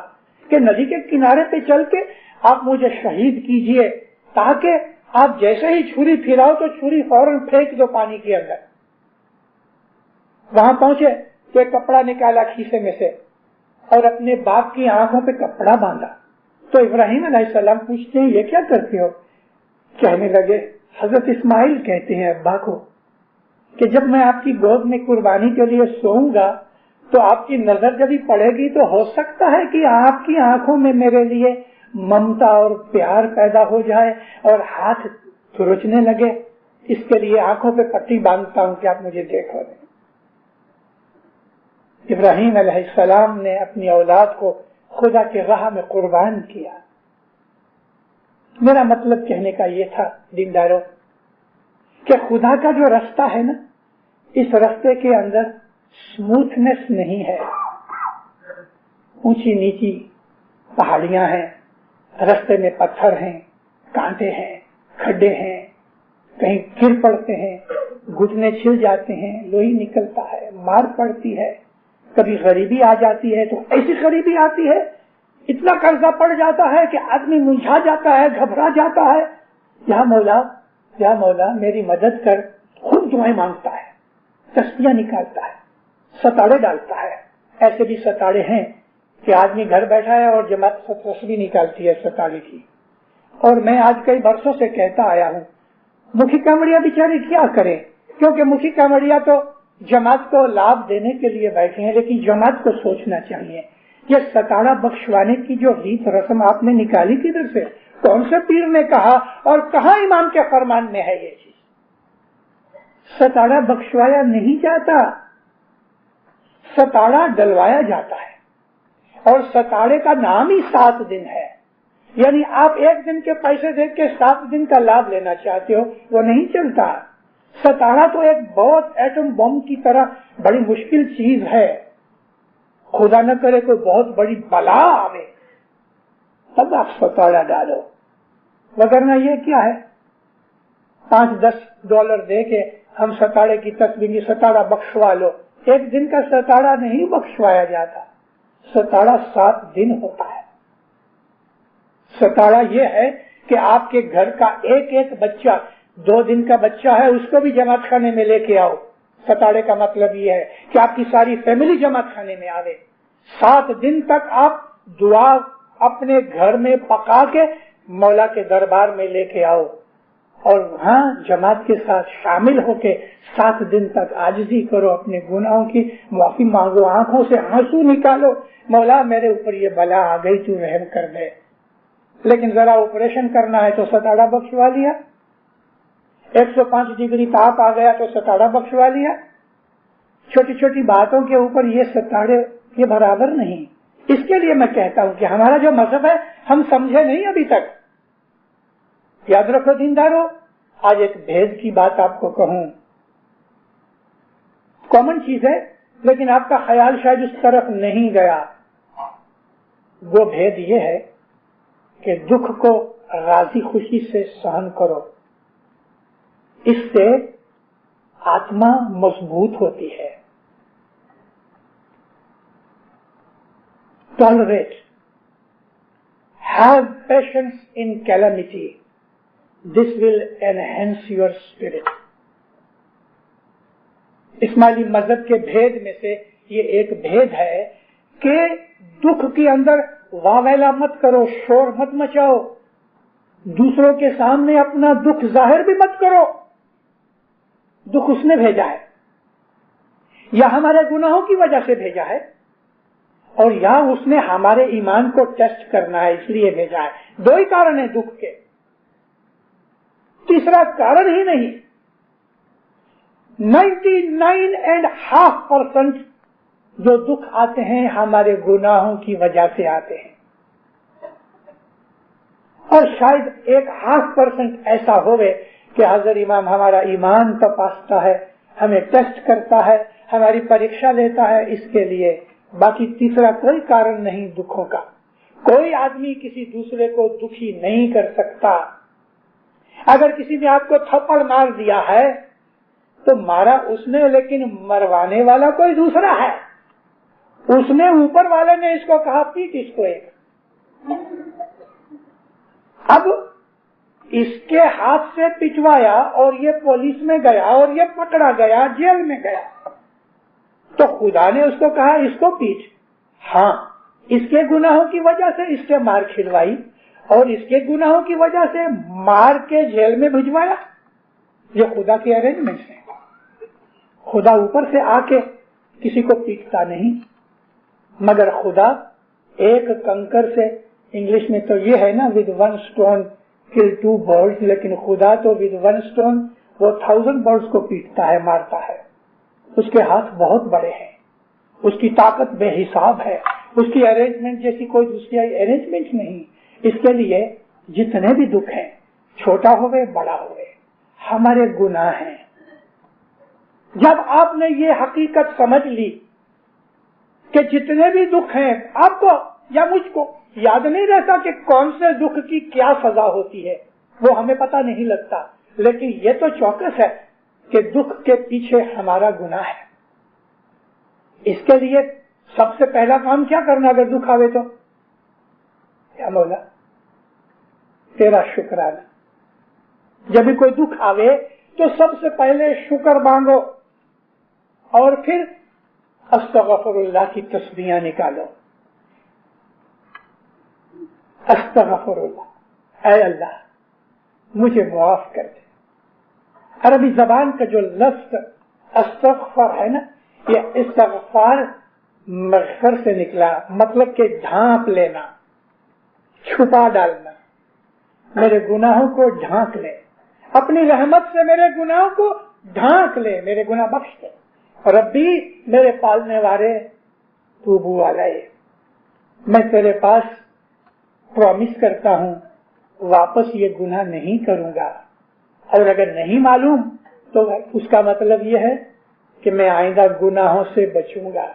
कि नदी के किनारे पे चल के आप मुझे शहीद कीजिए, ताकि आप जैसे ही छुरी फिराओ तो छुरी फौरन फेंक दो पानी के अंदर। वहां पहुंचे तो एक कपड़ा निकाला खीसे में से और अपने बाप की आंखों पे कपड़ा बांधा। तो इब्राहिम अलैहिस्सलाम पूछते हैं, ये क्या करते हो? कहने लगे, हजरत इस्माइल कहते हैं अब्बा को कि जब मैं आपकी गोद में कुर्बानी के लिए सोऊंगा तो आपकी नजर जब पड़ेगी तो हो सकता है कि आपकी आंखों में मेरे लिए ममता और प्यार पैदा हो जाए और हाथ खुरचने लगे, इसके लिए आंखों पे पट्टी बांधता हूं कि आप मुझे देखो। इब्राहिम अलैहिस्सलाम ने अपनी औलाद को खुदा के राह में कुर्बान किया। मेरा मतलब कहने का ये था दीनदारों कि खुदा का जो रास्ता है ना, इस रास्ते के अंदर स्मूथनेस नहीं है, ऊंची नीची पहाड़ियां हैं, रास्ते में पत्थर हैं, कांटे हैं, खड्डे हैं, कहीं गिर पड़ते हैं, घुटने छिल जाते हैं, लोही निकलता है, मार पड़ती है, कभी गरीबी आ जाती है तो ऐसी गरीबी आती है, इतना कर्जा पड़ जाता है कि आदमी मुंझा जाता है, घबरा जाता है। या मौला मेरी मदद कर, खुद दुआएं मांगता है, तस्बीह निकालता है, सताड़े डालता है। ऐसे भी सताड़े हैं कि आदमी घर बैठा है और जमात तस्बीह निकालती है सताड़े की। और मैं आज कई वर्षों से कहता आया हूँ, मुखी कामड़िया बेचारे क्या करें, क्योंकि मुखी कामड़िया तो जमात को लाभ देने के लिए बैठे हैं, लेकिन जमात को सोचना चाहिए ये सताड़ा बख्शवाने की जो रीत रस्म आपने निकाली किधर से, कौन से पीर ने कहा और कहा इमाम के फरमान में है ये चीज? सताड़ा बख्शवाया नहीं जाता, सताड़ा डलवाया जाता है। और सताड़े का नाम ही 7 दिन है, यानी आप 1 दिन के पैसे दे के 7 दिन का लाभ लेना चाहते हो, वो नहीं चलता। सताड़ा तो एक बहुत एटम बम की तरह बड़ी मुश्किल चीज है। खुदा न करे कोई बहुत बड़ी बला आवे तब आप सताड़ा डालो, वगरना ये क्या है, $5-10 दे के हम सताड़े की तस्वीर सताड़ा बख्शवा लो। 1 दिन का सताड़ा नहीं बख्शवाया जाता, सताड़ा 7 दिन होता है। सताड़ा ये है कि आपके घर का एक बच्चा, 2 दिन का बच्चा है, उसको भी जमात खाने में लेके आओ। सताड़े का मतलब ये है कि आपकी सारी फैमिली जमात खाने में आवे। 7 दिन तक आप दुआ अपने घर में पका के मौला के दरबार में लेके आओ اور وہاں جماعت کے ساتھ شامل ہو کے 7 دن تک عاجزی کرو، اپنے گناہوں کی معافی مانگو، آنکھوں سے آنسو نکالو، مولا میرے اوپر یہ بلا آ گئی، تو رحم کر دے۔ لیکن ذرا آپریشن کرنا ہے تو ستاڑا بخشوا لیا، 105 ڈگری تاپ آ گیا تو ستاڑا بخشوا لیا۔ چھوٹی چھوٹی باتوں کے اوپر یہ ستاڑے یہ برابر نہیں۔ اس کے لیے میں کہتا ہوں کہ ہمارا جو مذہب ہے ہم سمجھے نہیں ابھی تک۔ یاد رکھو دیندارو، آج ایک بھید کی بات آپ کو کہوں، کامن چیز ہے لیکن آپ کا خیال شاید اس طرف نہیں گیا۔ وہ بھید یہ ہے کہ دکھ کو راضی خوشی سے سہن کرو، اس سے آتما مضبوط ہوتی ہے۔ Tolerate, have patience in calamity. This will enhance your spirit. اسماعیلی مذہب کے بھید میں سے یہ ایک بھید ہے کہ دکھ کے اندر واویلا مت کرو، شور مت مچاؤ، دوسروں کے سامنے اپنا دکھ ظاہر بھی مت کرو۔ دکھ اس نے بھیجا ہے، یا ہمارے گناہوں کی وجہ سے بھیجا ہے، اور یا اس نے ہمارے ایمان کو ٹیسٹ کرنا ہے اس لیے بھیجا ہے۔ 2 ہی کارن ہیں دکھ کے، تیسرا کارن ہی نہیں۔ 99.5% جو دکھ آتے ہیں ہمارے گناہوں کی وجہ سے آتے ہیں، اور شاید 0.5% ایسا ہوئے کہ حضرت امام ہمارا ایمان تپاستا ہے، ہمیں ٹیسٹ کرتا ہے، ہماری پریکشا لیتا ہے اس کے لیے۔ باقی تیسرا کوئی کارن نہیں دکھوں کا۔ کوئی آدمی کسی دوسرے کو دکھی نہیں کر سکتا۔ اگر کسی نے آپ کو تھپڑ مار دیا ہے تو مارا اس نے، لیکن مروانے والا کوئی دوسرا ہے۔ اس نے اوپر والے نے اس کو کہا پیٹ اس کو ایک، اب اس کے ہاتھ سے پٹوایا اور یہ پولیس میں گیا اور یہ پکڑا گیا، جیل میں گیا، تو خدا نے اس کو کہا اس کو پیٹ۔ ہاں، اس کے گناہوں کی وجہ سے اس سے مار کھلوائی اور اس کے گناہوں کی وجہ سے مار کے جیل میں بھجوایا۔ یہ خدا کے ارینجمنٹ ہیں۔ خدا اوپر سے آ کے کسی کو پیٹتا نہیں، مگر خدا ایک کنکر سے، انگلش میں تو یہ ہے نا with one stone kill 2 birds، لیکن خدا تو with one stone وہ 1000 birds کو پیٹتا ہے، مارتا ہے۔ اس کے ہاتھ بہت بڑے ہیں، اس کی طاقت بے حساب ہے، اس کی ارینجمنٹ جیسی کوئی دوسری ارینجمنٹ نہیں۔ اس کے لیے جتنے بھی دکھ ہیں، چھوٹا ہوئے بڑا ہوئے، ہمارے گناہ ہیں۔ جب آپ نے یہ حقیقت سمجھ لی کہ جتنے بھی دکھ ہیں، آپ کو یا مجھ کو یاد نہیں رہتا کہ کون سے دکھ کی کیا سزا ہوتی ہے، وہ ہمیں پتہ نہیں لگتا، لیکن یہ تو چوکس ہے کہ دکھ کے پیچھے ہمارا گناہ ہے۔ اس کے لیے سب سے پہلا کام کیا کرنا اگر دکھ آوے تو؟ یا مولا تیرا شکرانہ۔ جب بھی کوئی دکھ آوے تو سب سے پہلے شکر مانگو اور پھر استغفر اللہ کی تسبیحاں نکالو۔ استغفر اللہ، اے اللہ مجھے معاف کر دے۔ عربی زبان کا جو لفظ استغفر ہے نا، یہ استغفار مغفر سے نکلا، مطلب کہ ڈھانپ لینا، چھپا ڈالنا۔ میرے گناہوں کو ڈھانک لے، اپنی رحمت سے میرے گناہوں کو ڈھانک لے، میرے گناہ بخش دے۔ ربی میرے پالنے والے توبو علیہ، میں تیرے پاس پرومس کرتا ہوں واپس یہ گناہ نہیں کروں گا، اور اگر نہیں معلوم تو اس کا مطلب یہ ہے کہ میں آئندہ گناہوں سے بچوں گا۔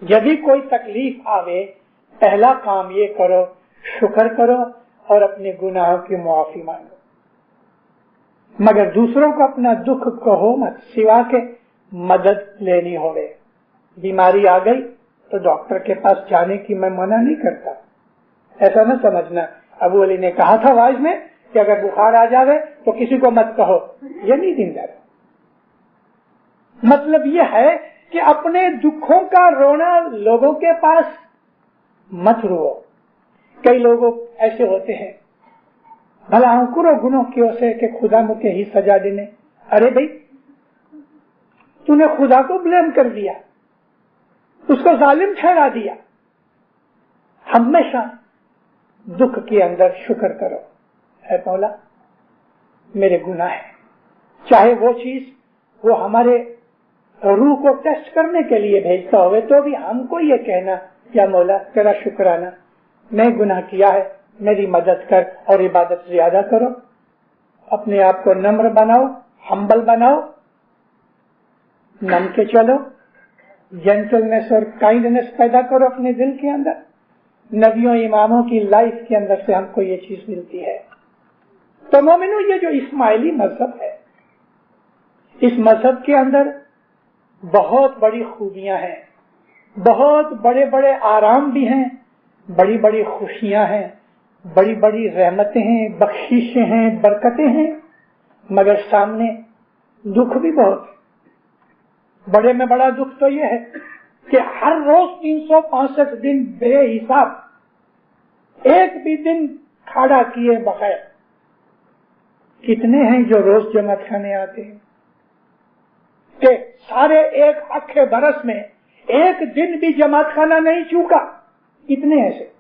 جب بھی کوئی تکلیف آوے پہلا کام یہ کرو، شکر کرو اور اپنے گناہوں کی معافی مانگو، مگر دوسروں کو اپنا دکھ کہو مت، سوا کے مدد لینی ہوئے۔ بیماری آ گئی تو ڈاکٹر کے پاس جانے کی میں منع نہیں کرتا، ایسا نہ سمجھنا۔ ابو علی نے کہا تھا واعظ میں کہ اگر بخار آ جاوے تو کسی کو مت کہو، یہ نہیں دیندار۔ مطلب یہ ہے کہ اپنے دکھوں کا رونا لوگوں کے پاس مت رو۔ کئی لوگ ایسے ہوتے ہیں، भला अंकुरों गुनों की ओर से कि खुदा मुझे ही सजा देने। अरे भाई, तूने खुदा को ब्लेम कर दिया, उसको जालिम ठहरा दिया। हमेशा दुख के अंदर शुक्र करो, है मौला मेरे गुनाह है, चाहे वो चीज वो हमारे रूह को टेस्ट करने के लिए भेजता होवे, तो भी हमको ये कहना, या मौला तेरा शुक्राना, मैं गुनाह किया है, मेरी मदद कर और इबादत ज्यादा करो। अपने आप को नम्र बनाओ, हम्बल बनाओ, नम के चलो, जेंटलनेस और काइंडनेस पैदा करो अपने दिल के अंदर। नबियों इमामों की लाइफ के अंदर से हमको ये चीज मिलती है। तो मोमिनो, ये जो इस्माइली मजहब है, इस मजहब के अंदर बहुत बड़ी खूबियां हैं, बहुत बड़े बड़े आराम भी हैं, बड़ी बड़ी खुशियां हैं, बड़ी बड़ी रहमतें हैं, बख्शिशें हैं, बरकतें हैं, मगर सामने दुख भी बहुत। बड़े में बड़ा दुख तो यह है कि हर रोज 365 दिन बेहिसाब, एक भी दिन खाड़ा किए बगैर कितने हैं जो रोज जमात खाने आते हैं, कि सारे एक अखे बरस में एक दिन भी जमात खाना नहीं चूका। कितने ऐसे?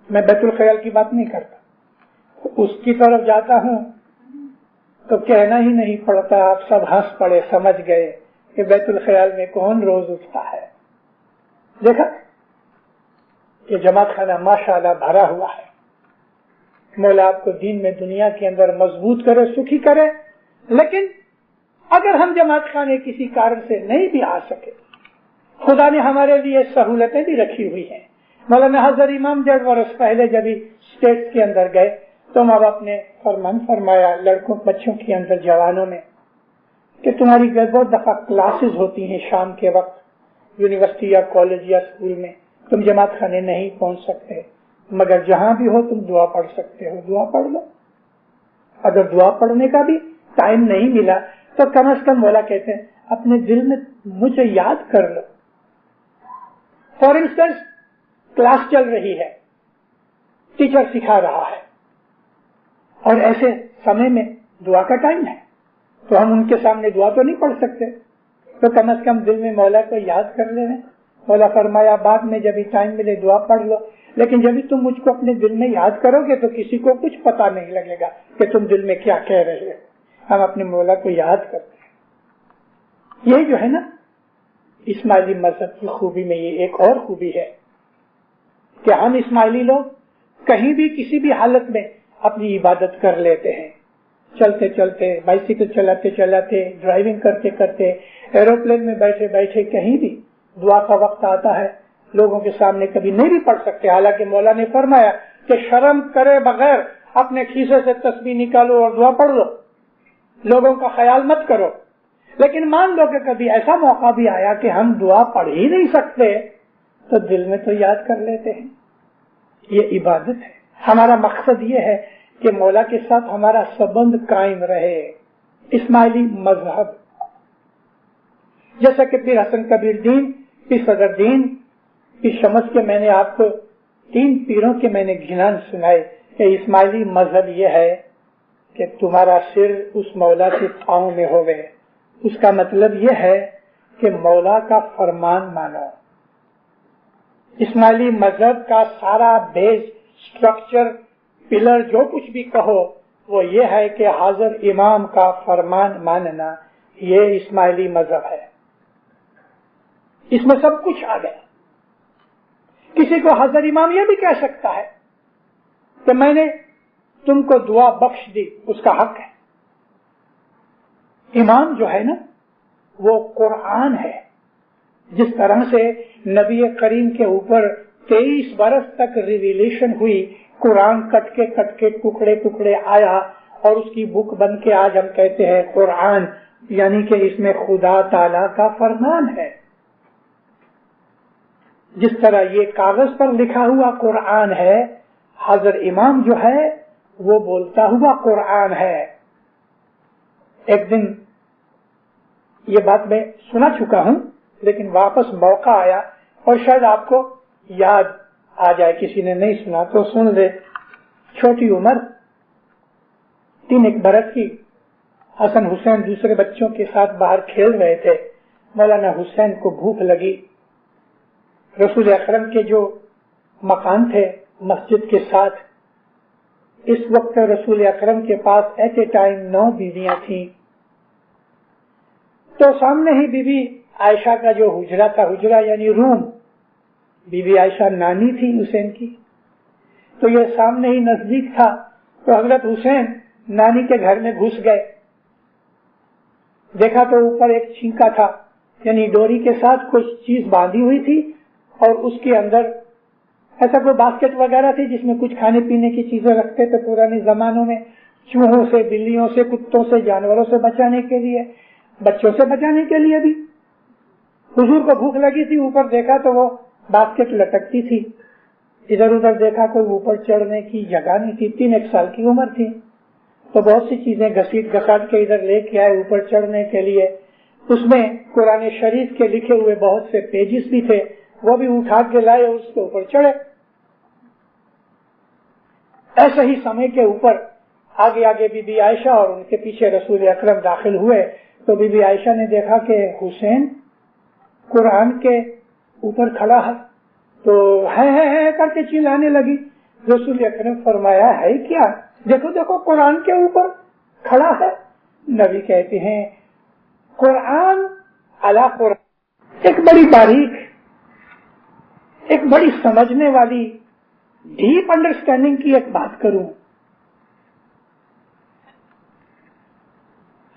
मैं बैतुल ख्याल की बात नहीं करता, उसकी तरफ जाता हूं तो कहना ही नहीं पड़ता, आप सब हंस पड़े, समझ गए कि बैतुल ख्याल में कौन रोज उठता है। देखा कि जमात खाना माशाअल्लाह भरा हुआ है। मौला आपको दीन में दुनिया के अंदर मजबूत करे, सुखी करे। लेकिन अगर हम जमात खाने किसी कारण से नहीं भी आ सके, खुदा ने हमारे लिए सहूलतें भी रखी हुई हैं। मौलाना हजर इमाम 1.5 वर्ष पहले जब स्टेट्स के अंदर गए तो माँ बाप ने फरमान फरमाया लड़कों बच्चों के अंदर, जवानों में, कि तुम्हारी बहुत दफा क्लासेस होती हैं शाम के वक्त, यूनिवर्सिटी या कॉलेज या स्कूल में, तुम जमात खाने नहीं पहुंच सकते, मगर जहां भी हो तुम दुआ पढ़ सकते हो, दुआ पढ़ लो। अगर दुआ पढ़ने का भी टाइम नहीं मिला तो कम से कम मौला कहते हैं अपने दिल में मुझे याद कर लो। फॉर इंस्टेंस, क्लास चल रही है, टीचर सिखा रहा है और ऐसे समय में दुआ का टाइम है, तो हम उनके सामने दुआ तो नहीं पढ़ सकते, तो कम से कम दिल में मौला को याद कर ले। मौला फरमाया बाद में जब भी टाइम मिले दुआ पढ़ लो, लेकिन जब भी तुम मुझको अपने दिल में याद करोगे तो किसी को कुछ पता नहीं लगेगा कि तुम दिल में क्या कह रहे हो। हम अपने मौला को याद करते हैं। यही जो है ना इस्माइली मजहब की खूबी में, ये एक और खूबी है कि हम इस्माइली लोग कहीं भी किसी भी हालत में अपनी इबादत कर लेते हैं। चलते चलते, बाइसिकल चलाते चलाते, ड्राइविंग करते करते, एरोप्लेन में बैठे बैठे, कहीं भी दुआ का वक्त आता है, लोगों के सामने कभी नहीं भी पढ़ सकते। हालांकि मौला ने फरमाया कि शर्म करे बगैर अपने खीसे से तस्बीह निकालो और दुआ पढ़ लो, लोगों का ख्याल मत करो। लेकिन मान लो कि कभी ऐसा मौका भी आया कि हम दुआ पढ़ ही नहीं सकते, तो दिल में तो याद कर लेते हैं। ये इबादत है। हमारा मकसद ये है कि मौला के साथ हमारा संबंध कायम रहे। इस्माइली मजहब, जैसा कि पीर हसन कबीर दीन, पीर सदर दीन की समझ के मैंने आपको 3 पीरों के मैंने गिनान सुनाए कि इस्माइली मजहब ये है कि तुम्हारा सिर उस मौला के पांव में होवे। उसका मतलब यह है कि मौला का फरमान मानो। इस्माइली मजहब का सारा बेस, स्ट्रक्चर, पिलर, जो कुछ भी कहो, वो ये है कि हाजिर इमाम का फरमान मानना। ये इस्माइली मजहब है। इसमें सब कुछ आ गया। किसी को हाजिर इमाम ये भी कह सकता है कि मैंने तुमको दुआ बख्श दी, उसका हक है। इमाम जो है ना, वो कुरान है। जिस तरह से नबी करीम के ऊपर 23 बरस तक रिविलेशन हुई, कुरान कट के टुकड़े टुकड़े आया और उसकी बुक बन के आज हम कहते हैं कुरान, यानी कि इसमें खुदा ताला का फरमान है। जिस तरह ये कागज पर लिखा हुआ कुरान है, हजर इमाम जो है वो बोलता हुआ कुरान है। एक दिन ये बात मैं सुना चुका हूं, लेकिन वापस मौका आया और शायद आपको याद आ जाए, किसी ने नहीं सुना तो सुन ले। छोटी उम्र 3 बरस की हसन हुसैन दूसरे बच्चों के साथ बाहर खेल रहे थे। मौलाना हुसैन को भूख लगी। रसूल अकरम के जो मकान थे मस्जिद के साथ, इस वक्त रसूल अकरम के पास एट ए टाइम 9 बीवियां थीं। तो सामने ही बीबी आयशा का जो हुजरा था, हुजरा यानी रूम, बीबी आयशा नानी थी हुसैन की, तो ये सामने ही नजदीक था। तो हजरत हुसैन नानी के घर में घुस गए। देखा तो ऊपर एक छींका था, यानी डोरी के साथ कुछ चीज बांधी हुई थी, और उसके अंदर ऐसा कोई बास्केट वगैरह थी जिसमें कुछ खाने पीने की चीजें रखते थे पुराने जमानों में, चूहों से, बिल्लियों से, कुत्तों से, जानवरों से बचाने के लिए, बच्चों से बचाने के लिए भी। हुजूर को भूख लगी थी, ऊपर देखा तो वो बास्केट लटकती थी। इधर उधर देखा, कोई ऊपर चढ़ने की जगह नहीं थी। 3 साल की उम्र थी, तो बहुत सी चीजें घसीट घसाट के इधर लेके आए ऊपर चढ़ने के लिए। उसमें कुरान शरीफ के लिखे हुए बहुत से पेजेस भी थे, वो भी उठा के लाए और उसके ऊपर चढ़े। ऐसे ही समय के ऊपर आगे आगे बीबी आयशा और उनके पीछे रसूल अकरम दाखिल हुए। तो बीबी आयशा ने देखा कि हुसैन कुरान के ऊपर खड़ा है, तो है करके चिल्लाने लगी। रसूल अकरम फरमाया, है क्या? देखो देखो कुरान के ऊपर खड़ा है। नबी कहते हैं, कुरान अला कुरान। एक बड़ी बारीक, एक बड़ी समझने वाली, डीप अंडरस्टैंडिंग की एक बात करूं।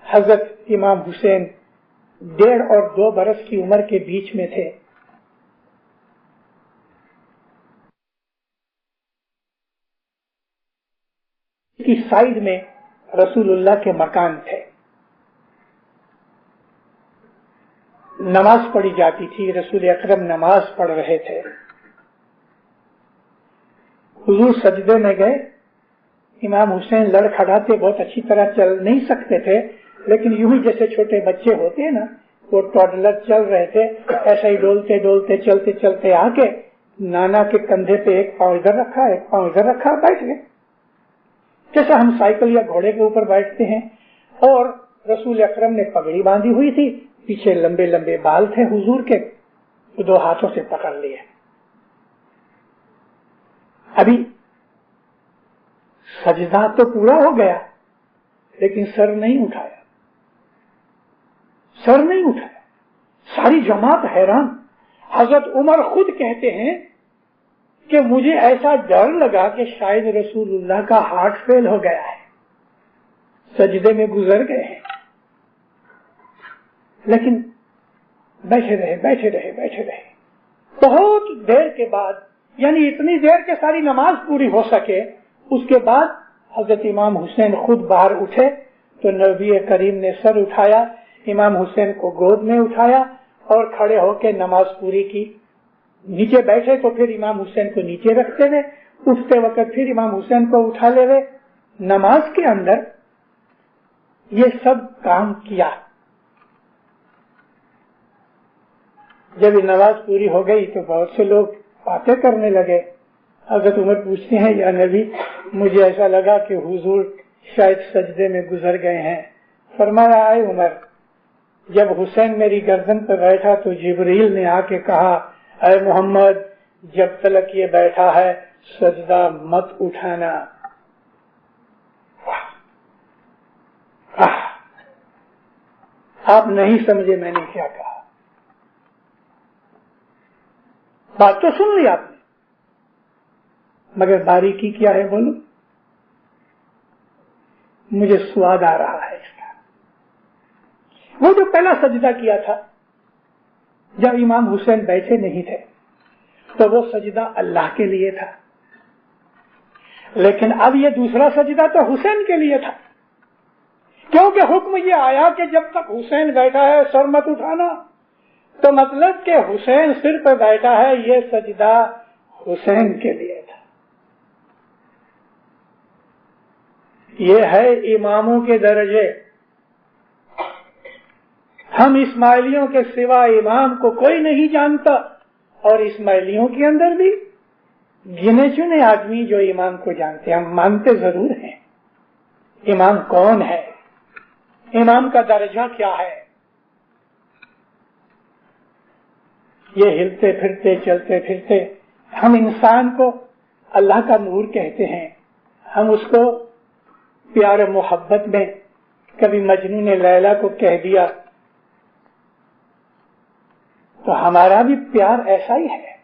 हजरत इमाम हुसैन 1.5 और 2 बरस की उम्र के बीच में थे। की साइड में रसूलुल्लाह के मकान थे। नमाज पढ़ी जाती थी, रसूल अकरम नमाज पढ़ रहे थे। हुजूर सजदे में गए। इमाम हुसैन लड़खड़ाते बहुत अच्छी तरह चल नहीं सकते थे, लेकिन यूं ही जैसे छोटे बच्चे होते हैं ना, वो टॉडलर चल रहे थे, ऐसा ही डोलते डोलते चलते चलते आके नाना के कंधे पे एक पांव इधर रखा, एक पांव इधर रखा, बैठ गए जैसे हम साइकिल या घोड़े के ऊपर बैठते हैं। और रसूल अकरम ने पगड़ी बांधी हुई थी, पीछे लंबे लंबे बाल थे हुजूर के, तो 2 हाथों से पकड़ लिए। अभी सजदा तो पूरा हो गया, लेकिन सर नहीं उठाया, सर नहीं उठाया। सारी जमात हैरान। हजरत उमर खुद कहते हैं कि मुझे ऐसा डर लगा कि शायद रसूलुल्लाह का हार्ट फेल हो गया है, सजदे में गुजर गए हैं। लेकिन बैठे रहे बैठे रहे बैठे रहे। बहुत देर के बाद, यानी इतनी देर के सारी नमाज पूरी हो सके, उसके बाद हजरत इमाम हुसैन खुद बाहर उठे। तो नबी करीम ने सर उठाया, इमाम हुसैन को गोद में उठाया और खड़े होकर नमाज पूरी की। नीचे बैठे तो फिर इमाम हुसैन को नीचे रखते हुए, उठते वक्त फिर इमाम हुसैन को उठा ले गए। नमाज के अंदर ये सब काम किया। जब नमाज पूरी हो गई तो बहुत से लोग बातें करने लगे। हजरत उमर पूछते हैं, या नबी, मुझे ऐसा लगा कि हुजूर शायद सजदे में गुजर गए हैं। फरमाया, आए उमर, जब हुसैन मेरी गर्दन पर बैठा तो जिब्रील ने आके कहा, अरे मोहम्मद, जब तक ये बैठा है सजदा मत उठाना। आप नहीं समझे मैंने क्या कहा। बात तो सुन ली आपने, मगर बारीकी क्या है बोलो? मुझे स्वाद आ रहा है इसका। वो जो पहला सजदा किया था जब इमाम हुसैन बैठे नहीं थे, तो वो सजदा अल्लाह के लिए था। लेकिन अब ये दूसरा सजदा तो हुसैन के लिए था, क्योंकि हुक्म ये आया कि जब तक हुसैन बैठा है सर मत उठाना। तो मतलब कि हुसैन सिर पर बैठा है, ये सजदा हुसैन के लिए था। ये है इमामों के दर्जे। हम इस्माइलियों के सिवा इमाम को कोई नहीं जानता, और इस्माइलियों के अंदर भी गिने चुने आदमी जो इमाम को जानते हैं। हम मानते जरूर हैं, امام کون ہے، امام کا درجہ کیا ہے. یہ ہلتے پھرتے چلتے پھرتے ہم انسان کو اللہ کا نور کہتے ہیں. ہم اس کو پیار محبت میں کبھی مجنون نے لیلا کو کہہ دیا تو ہمارا بھی پیار ایسا ہی ہے.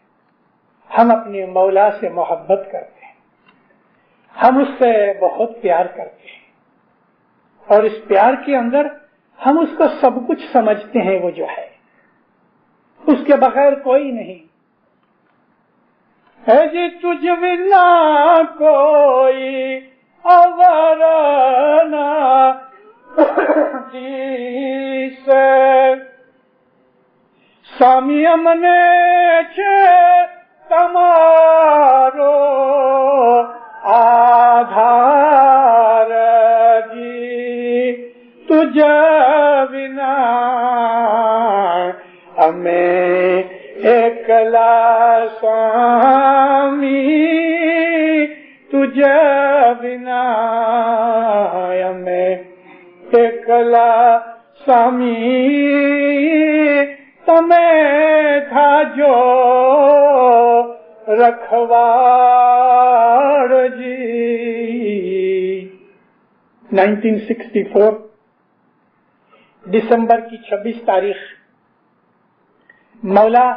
ہم اپنے مولا سے محبت کرتے ہیں، ہم اس سے بہت پیار کرتے ہیں، اور اس پیار کے اندر ہم اس کو سب کچھ سمجھتے ہیں. وہ جو ہے اس کے بغیر کوئی نہیں ہے. جی تجھ بنا کوئی اورنا جیس سامی امنے چھے تمارو آدھار جی تجھ بنا ہمیں اکلا سامی تجھ بنا ہمیں اکلا سامی تمہیں تھا جو رکھواڑ جی. 1964 دسمبر کی 26 تاریخ مولا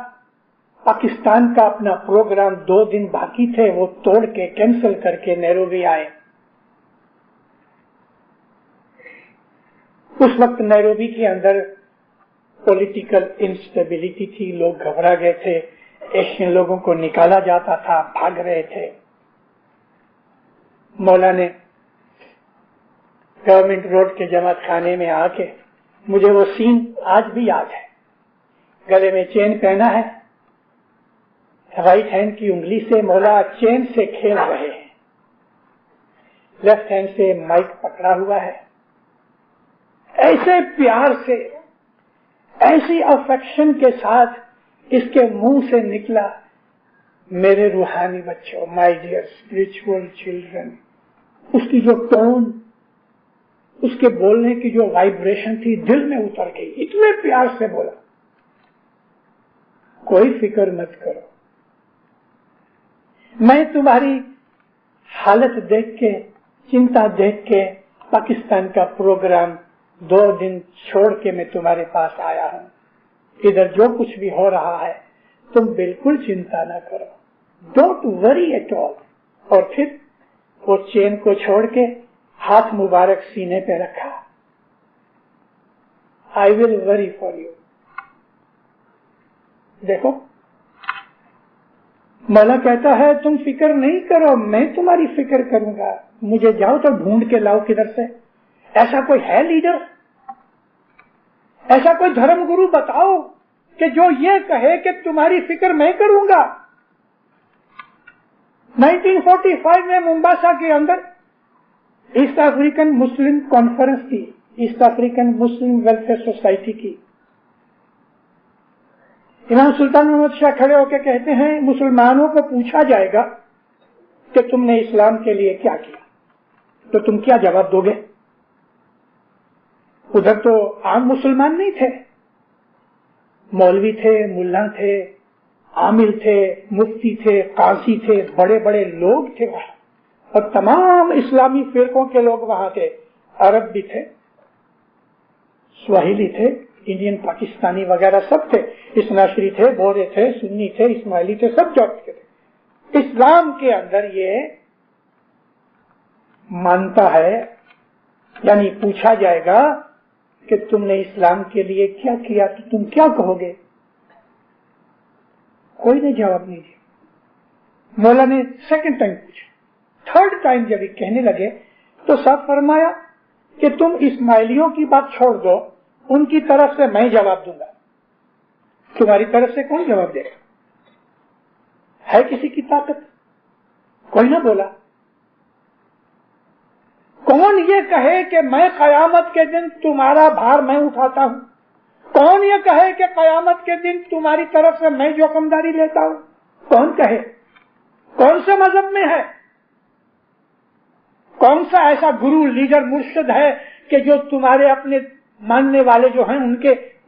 پاکستان کا اپنا پروگرام 2 دن باقی تھے وہ توڑ کے کینسل کر کے نیروبی آئے. اس وقت نیروبی کے اندر پولیٹیکل انسٹیبلٹی تھی، لوگ گھبرا گئے تھے، ایشین لوگوں کو نکالا جاتا تھا، بھاگ رہے تھے. مولا نے گورنمنٹ روڈ کے جماعت خانے میں آ کے، مجھے وہ سین آج بھی یاد ہے، گلے میں چین پہنا ہے، رائٹ ہینڈ کی انگلی سے مولا چین سے کھیل رہے ہیں، لیفٹ ہینڈ سے مائک پکڑا ہوا ہے. ایسے پیار سے، ایسی افیکشن کے ساتھ اس کے منہ سے نکلا، میرے روحانی بچوں، مائی ڈیئر اسپرچل چلڈرن. اس کی جو ٹون، اس کے بولنے کی جو وائبریشن تھی دل میں اتر گئی، اتنے پیار سے بولا. کوئی فکر مت کرو، میں تمہاری حالت دیکھ کے، چنتا دیکھ کے پاکستان کا پروگرام 2 دن چھوڑ کے میں تمہارے پاس آیا ہوں. ادھر جو کچھ بھی ہو رہا ہے تم بالکل چنتا نہ کرو، ڈونٹ وری ایٹ آل. اور پھر وہ چین کو چھوڑ کے ہاتھ مبارک سینے پہ رکھا. آئی ول وری فار یو. دیکھو مولا کہتا ہے تم فکر نہیں کرو، میں تمہاری فکر کروں گا. مجھے جاؤ تو ڈھونڈ کے لاؤ کدھر سے. ایسا کوئی ہے لیڈر، ایسا کوئی دھرم گرو بتاؤ کہ جو یہ کہے کہ تمہاری فکر میں کروں گا. 1945 میں ممباسا کے اندر ایسٹ افریقن مسلم کانفرنس تھی، ایسٹ افریقن مسلم ویلفیئر سوسائٹی کی. امام سلطان محمد شاہ کھڑے ہو کے کہتے ہیں مسلمانوں کو پوچھا جائے گا کہ تم نے اسلام کے لیے کیا کیا تو تم کیا جواب دو گے. ادھر تو عام مسلمان نہیں تھے، مولوی تھے، ملا تھے، عامل تھے، مفتی تھے، قاضی تھے، بڑے بڑے لوگ تھے وہاں، اور تمام اسلامی فرقوں کے لوگ وہاں تھے. عرب بھی تھے، سواہیلی تھے، انڈین پاکستانی وغیرہ سب تھے، اسناشری تھے، بورے تھے، سنی تھے، اسماعیلی تھے، سب جوڑ کے تھے. اسلام کے اندر یہ مانتا ہے، یعنی پوچھا جائے گا کہ تم نے اسلام کے لیے کیا کیا تو تم کیا کہو گے. کوئی نے جواب نہیں دیا. مولا نے سیکنڈ ٹائم پوچھا، تھرڈ ٹائم جب یہ کہنے لگے تو سب فرمایا کہ تم اسماعیلیوں کی بات چھوڑ دو، ان کی طرف سے میں جواب دوں گا، تمہاری طرف سے کون جواب دے گا؟ ہے کسی کی طاقت؟ کوئی نہ بولا. کون یہ کہے کہ میں قیامت کے دن تمہارا بھار میں اٹھاتا ہوں؟ کون یہ کہے کہ قیامت کے دن تمہاری طرف سے میں جوکمداری لیتا ہوں؟ کون کہے؟ کون سے مذہب میں ہے؟ कौन सा ऐसा गुरु लीडर मुर्शिद है कि जो तुम्हारे अपने मानने वाले जो हैं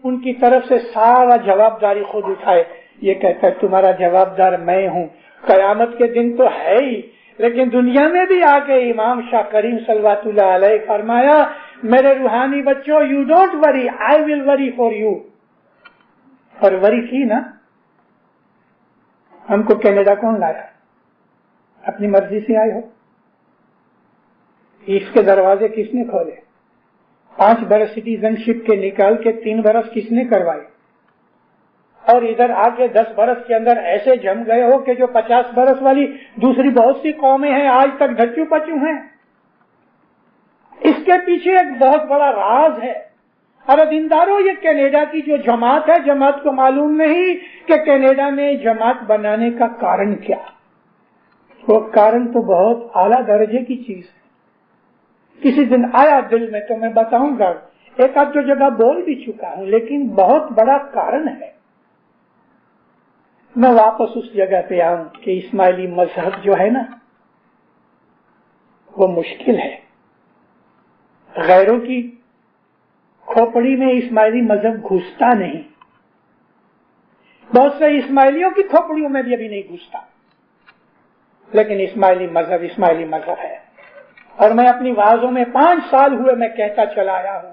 उनकी तरफ से सारा जवाबदारी खुद उठाए। ये कहता है तुम्हारा जवाबदार मैं हूँ। कयामत के दिन तो है ही, लेकिन दुनिया में भी आके इमाम शाह करीम सल्लल्लाहु अलैहि फरमाया, मेरे रूहानी बच्चों, you don't worry, I will worry for you. और वरी की ना। हमको कनाडा कौन लाया? अपनी मर्जी से आए हो? इसके दरवाजे किसने खोले? 5 बरस सिटीजनशिप के निकाल के 3 बरस किसने करवाए? और इधर आके 10 बरस के अंदर ऐसे जम गए हो कि जो 50 बरस वाली दूसरी बहुत सी कौमें हैं आज तक ढचू पचू हैं। इसके पीछे एक बहुत बड़ा राज है। अरे दीनदारों, ये कनाडा की जो जमात है, जमात को मालूम नहीं कि कनाडा में जमात बनाने का कारण क्या। वो कारण तो बहुत आला दर्जे की चीज है। किसी दिन आया दिल में तो मैं बताऊंगा, एक आध जो जगह बोल भी चुका हूं, लेकिन बहुत बड़ा कारण है। मैं वापस उस जगह पे आऊं कि इस्माइली मजहब जो है ना, वो मुश्किल है। गैरों की खोपड़ी में इस्माइली मजहब घुसता नहीं। बहुत से इस्माइलियों की खोपड़ियों में भी अभी नहीं घुसता, लेकिन इस्माइली मजहब है। और मैं अपनी वाजों में 5 साल हुए मैं कहता चला आया हूं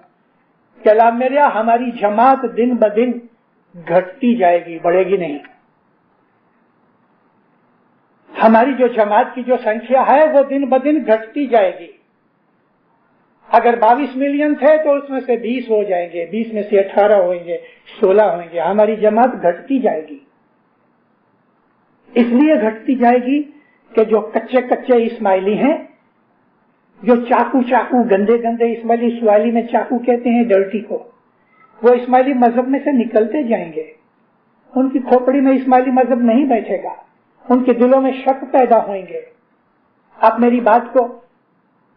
कि अल्लाह मेरे, हमारी जमात दिन ब दिन घटती जाएगी, बढ़ेगी नहीं। हमारी जो जमात की जो संख्या है वो दिन ब दिन घटती जाएगी। अगर 22 मिलियन थे तो उसमें से 20 हो जाएंगे, 20 में से 18 होंगे, 16 होंगे। हमारी जमात घटती जाएगी। इसलिए घटती जाएगी कि जो कच्चे कच्चे इस्माइली हैं, जो चाकू गंदे गंदे इस्माइली, स्वाली में चाकू कहते हैं डर्टी को, वो इस्माइली मजहब में से निकलते जाएंगे। उनकी खोपड़ी में इस्माइली मजहब नहीं बैठेगा, उनके दिलों में शक पैदा होंगे। आप मेरी बात को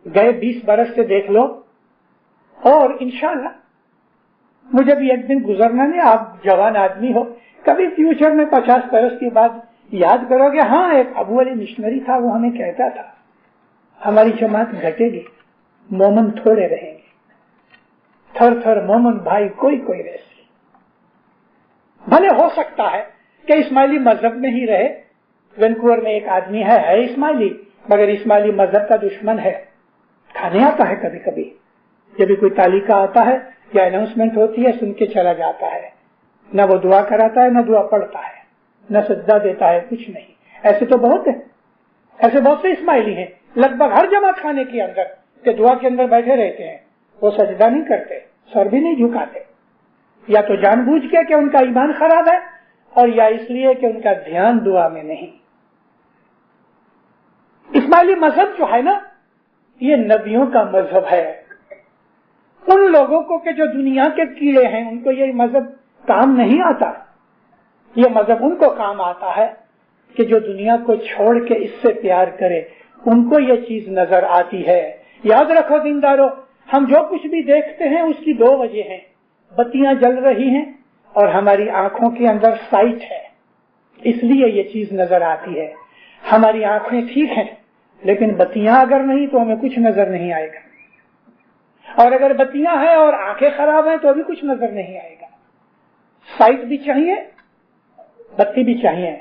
गए 20 बरस से देख लो, और इंशाअल्लाह मुझे भी एक दिन गुजरना नहीं। आप जवान आदमी हो, कभी फ्यूचर में 50 बरस के बाद याद करोगे, हाँ एक अबू अली मिशनरी था, वो हमें कहता था हमारी जमात घटेगी, मोमन थोड़े रहेंगे, थर थर मोमन भाई कोई कोई रहते। भले हो सकता है कि इस्माइली मजहब में ही रहे। वैंकूवर में एक आदमी है इस्माइली, मगर इस्माइली मजहब का दुश्मन है। खाने आता है कभी कभी, जब भी कोई तालिका आता है या अनाउंसमेंट होती है, सुन के चला जाता है। न वो दुआ कराता है, न दुआ पढ़ता है, न सज्जा देता है, कुछ नहीं। ऐसे तो बहुत है, ऐसे बहुत से इस्माइली हैं। लगभग हर जमात खाने के अंदर के दुआ के अंदर बैठे रहते हैं, वो सजदा नहीं करते, सर भी नहीं झुकाते, या तो जानबूझ के कि उनका ईमान खराब है, और या इसलिए कि उनका ध्यान दुआ में नहीं। इस्माइली मजहब जो है ना, ये नबियों का मजहब है। उन लोगों को कि जो दुनिया के कीड़े हैं, उनको ये मजहब काम नहीं आता। ये मजहब उनको काम आता है कि जो दुनिया को छोड़ के इससे प्यार करे, उनको ये चीज नजर आती है। याद रखो दीनदारों, हम जो कुछ भी देखते हैं उसकी 2 वजह हैं। बत्तियां जल रही हैं और हमारी आंखों के अंदर साइट है, इसलिए ये चीज नजर आती है। हमारी आंखें ठीक हैं, लेकिन बत्तियां अगर नहीं तो हमें कुछ नजर नहीं आएगा। और अगर बत्तियां हैं और आंखें खराब हैं तो भी कुछ नजर नहीं आएगा। साइट भी चाहिए, बत्ती भी चाहिए,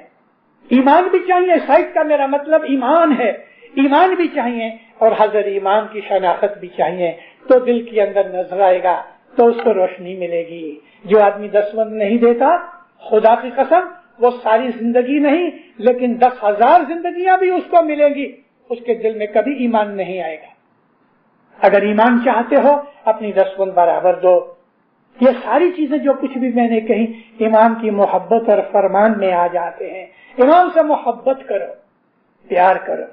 ईमान भी चाहिए। साइट का मेरा मतलब ईमान है। ईमान भी चाहिए और हजर ईमान की शनाख्त भी चाहिए, तो दिल के अंदर नजर आएगा, तो उसको रोशनी मिलेगी। जो आदमी दस्तबंद नहीं देता, खुदा की कसम, वो सारी जिंदगी नहीं लेकिन 10,000 जिंदगियां भी उसको मिलेंगी, उसके दिल में कभी ईमान नहीं आएगा। अगर ईमान चाहते हो, अपनी दस्तबंद बराबर दो। ये सारी चीजें जो कुछ भी मैंने कही, इमाम की मोहब्बत और फरमान में आ जाते हैं। इमाम से मोहब्बत करो, प्यार करो।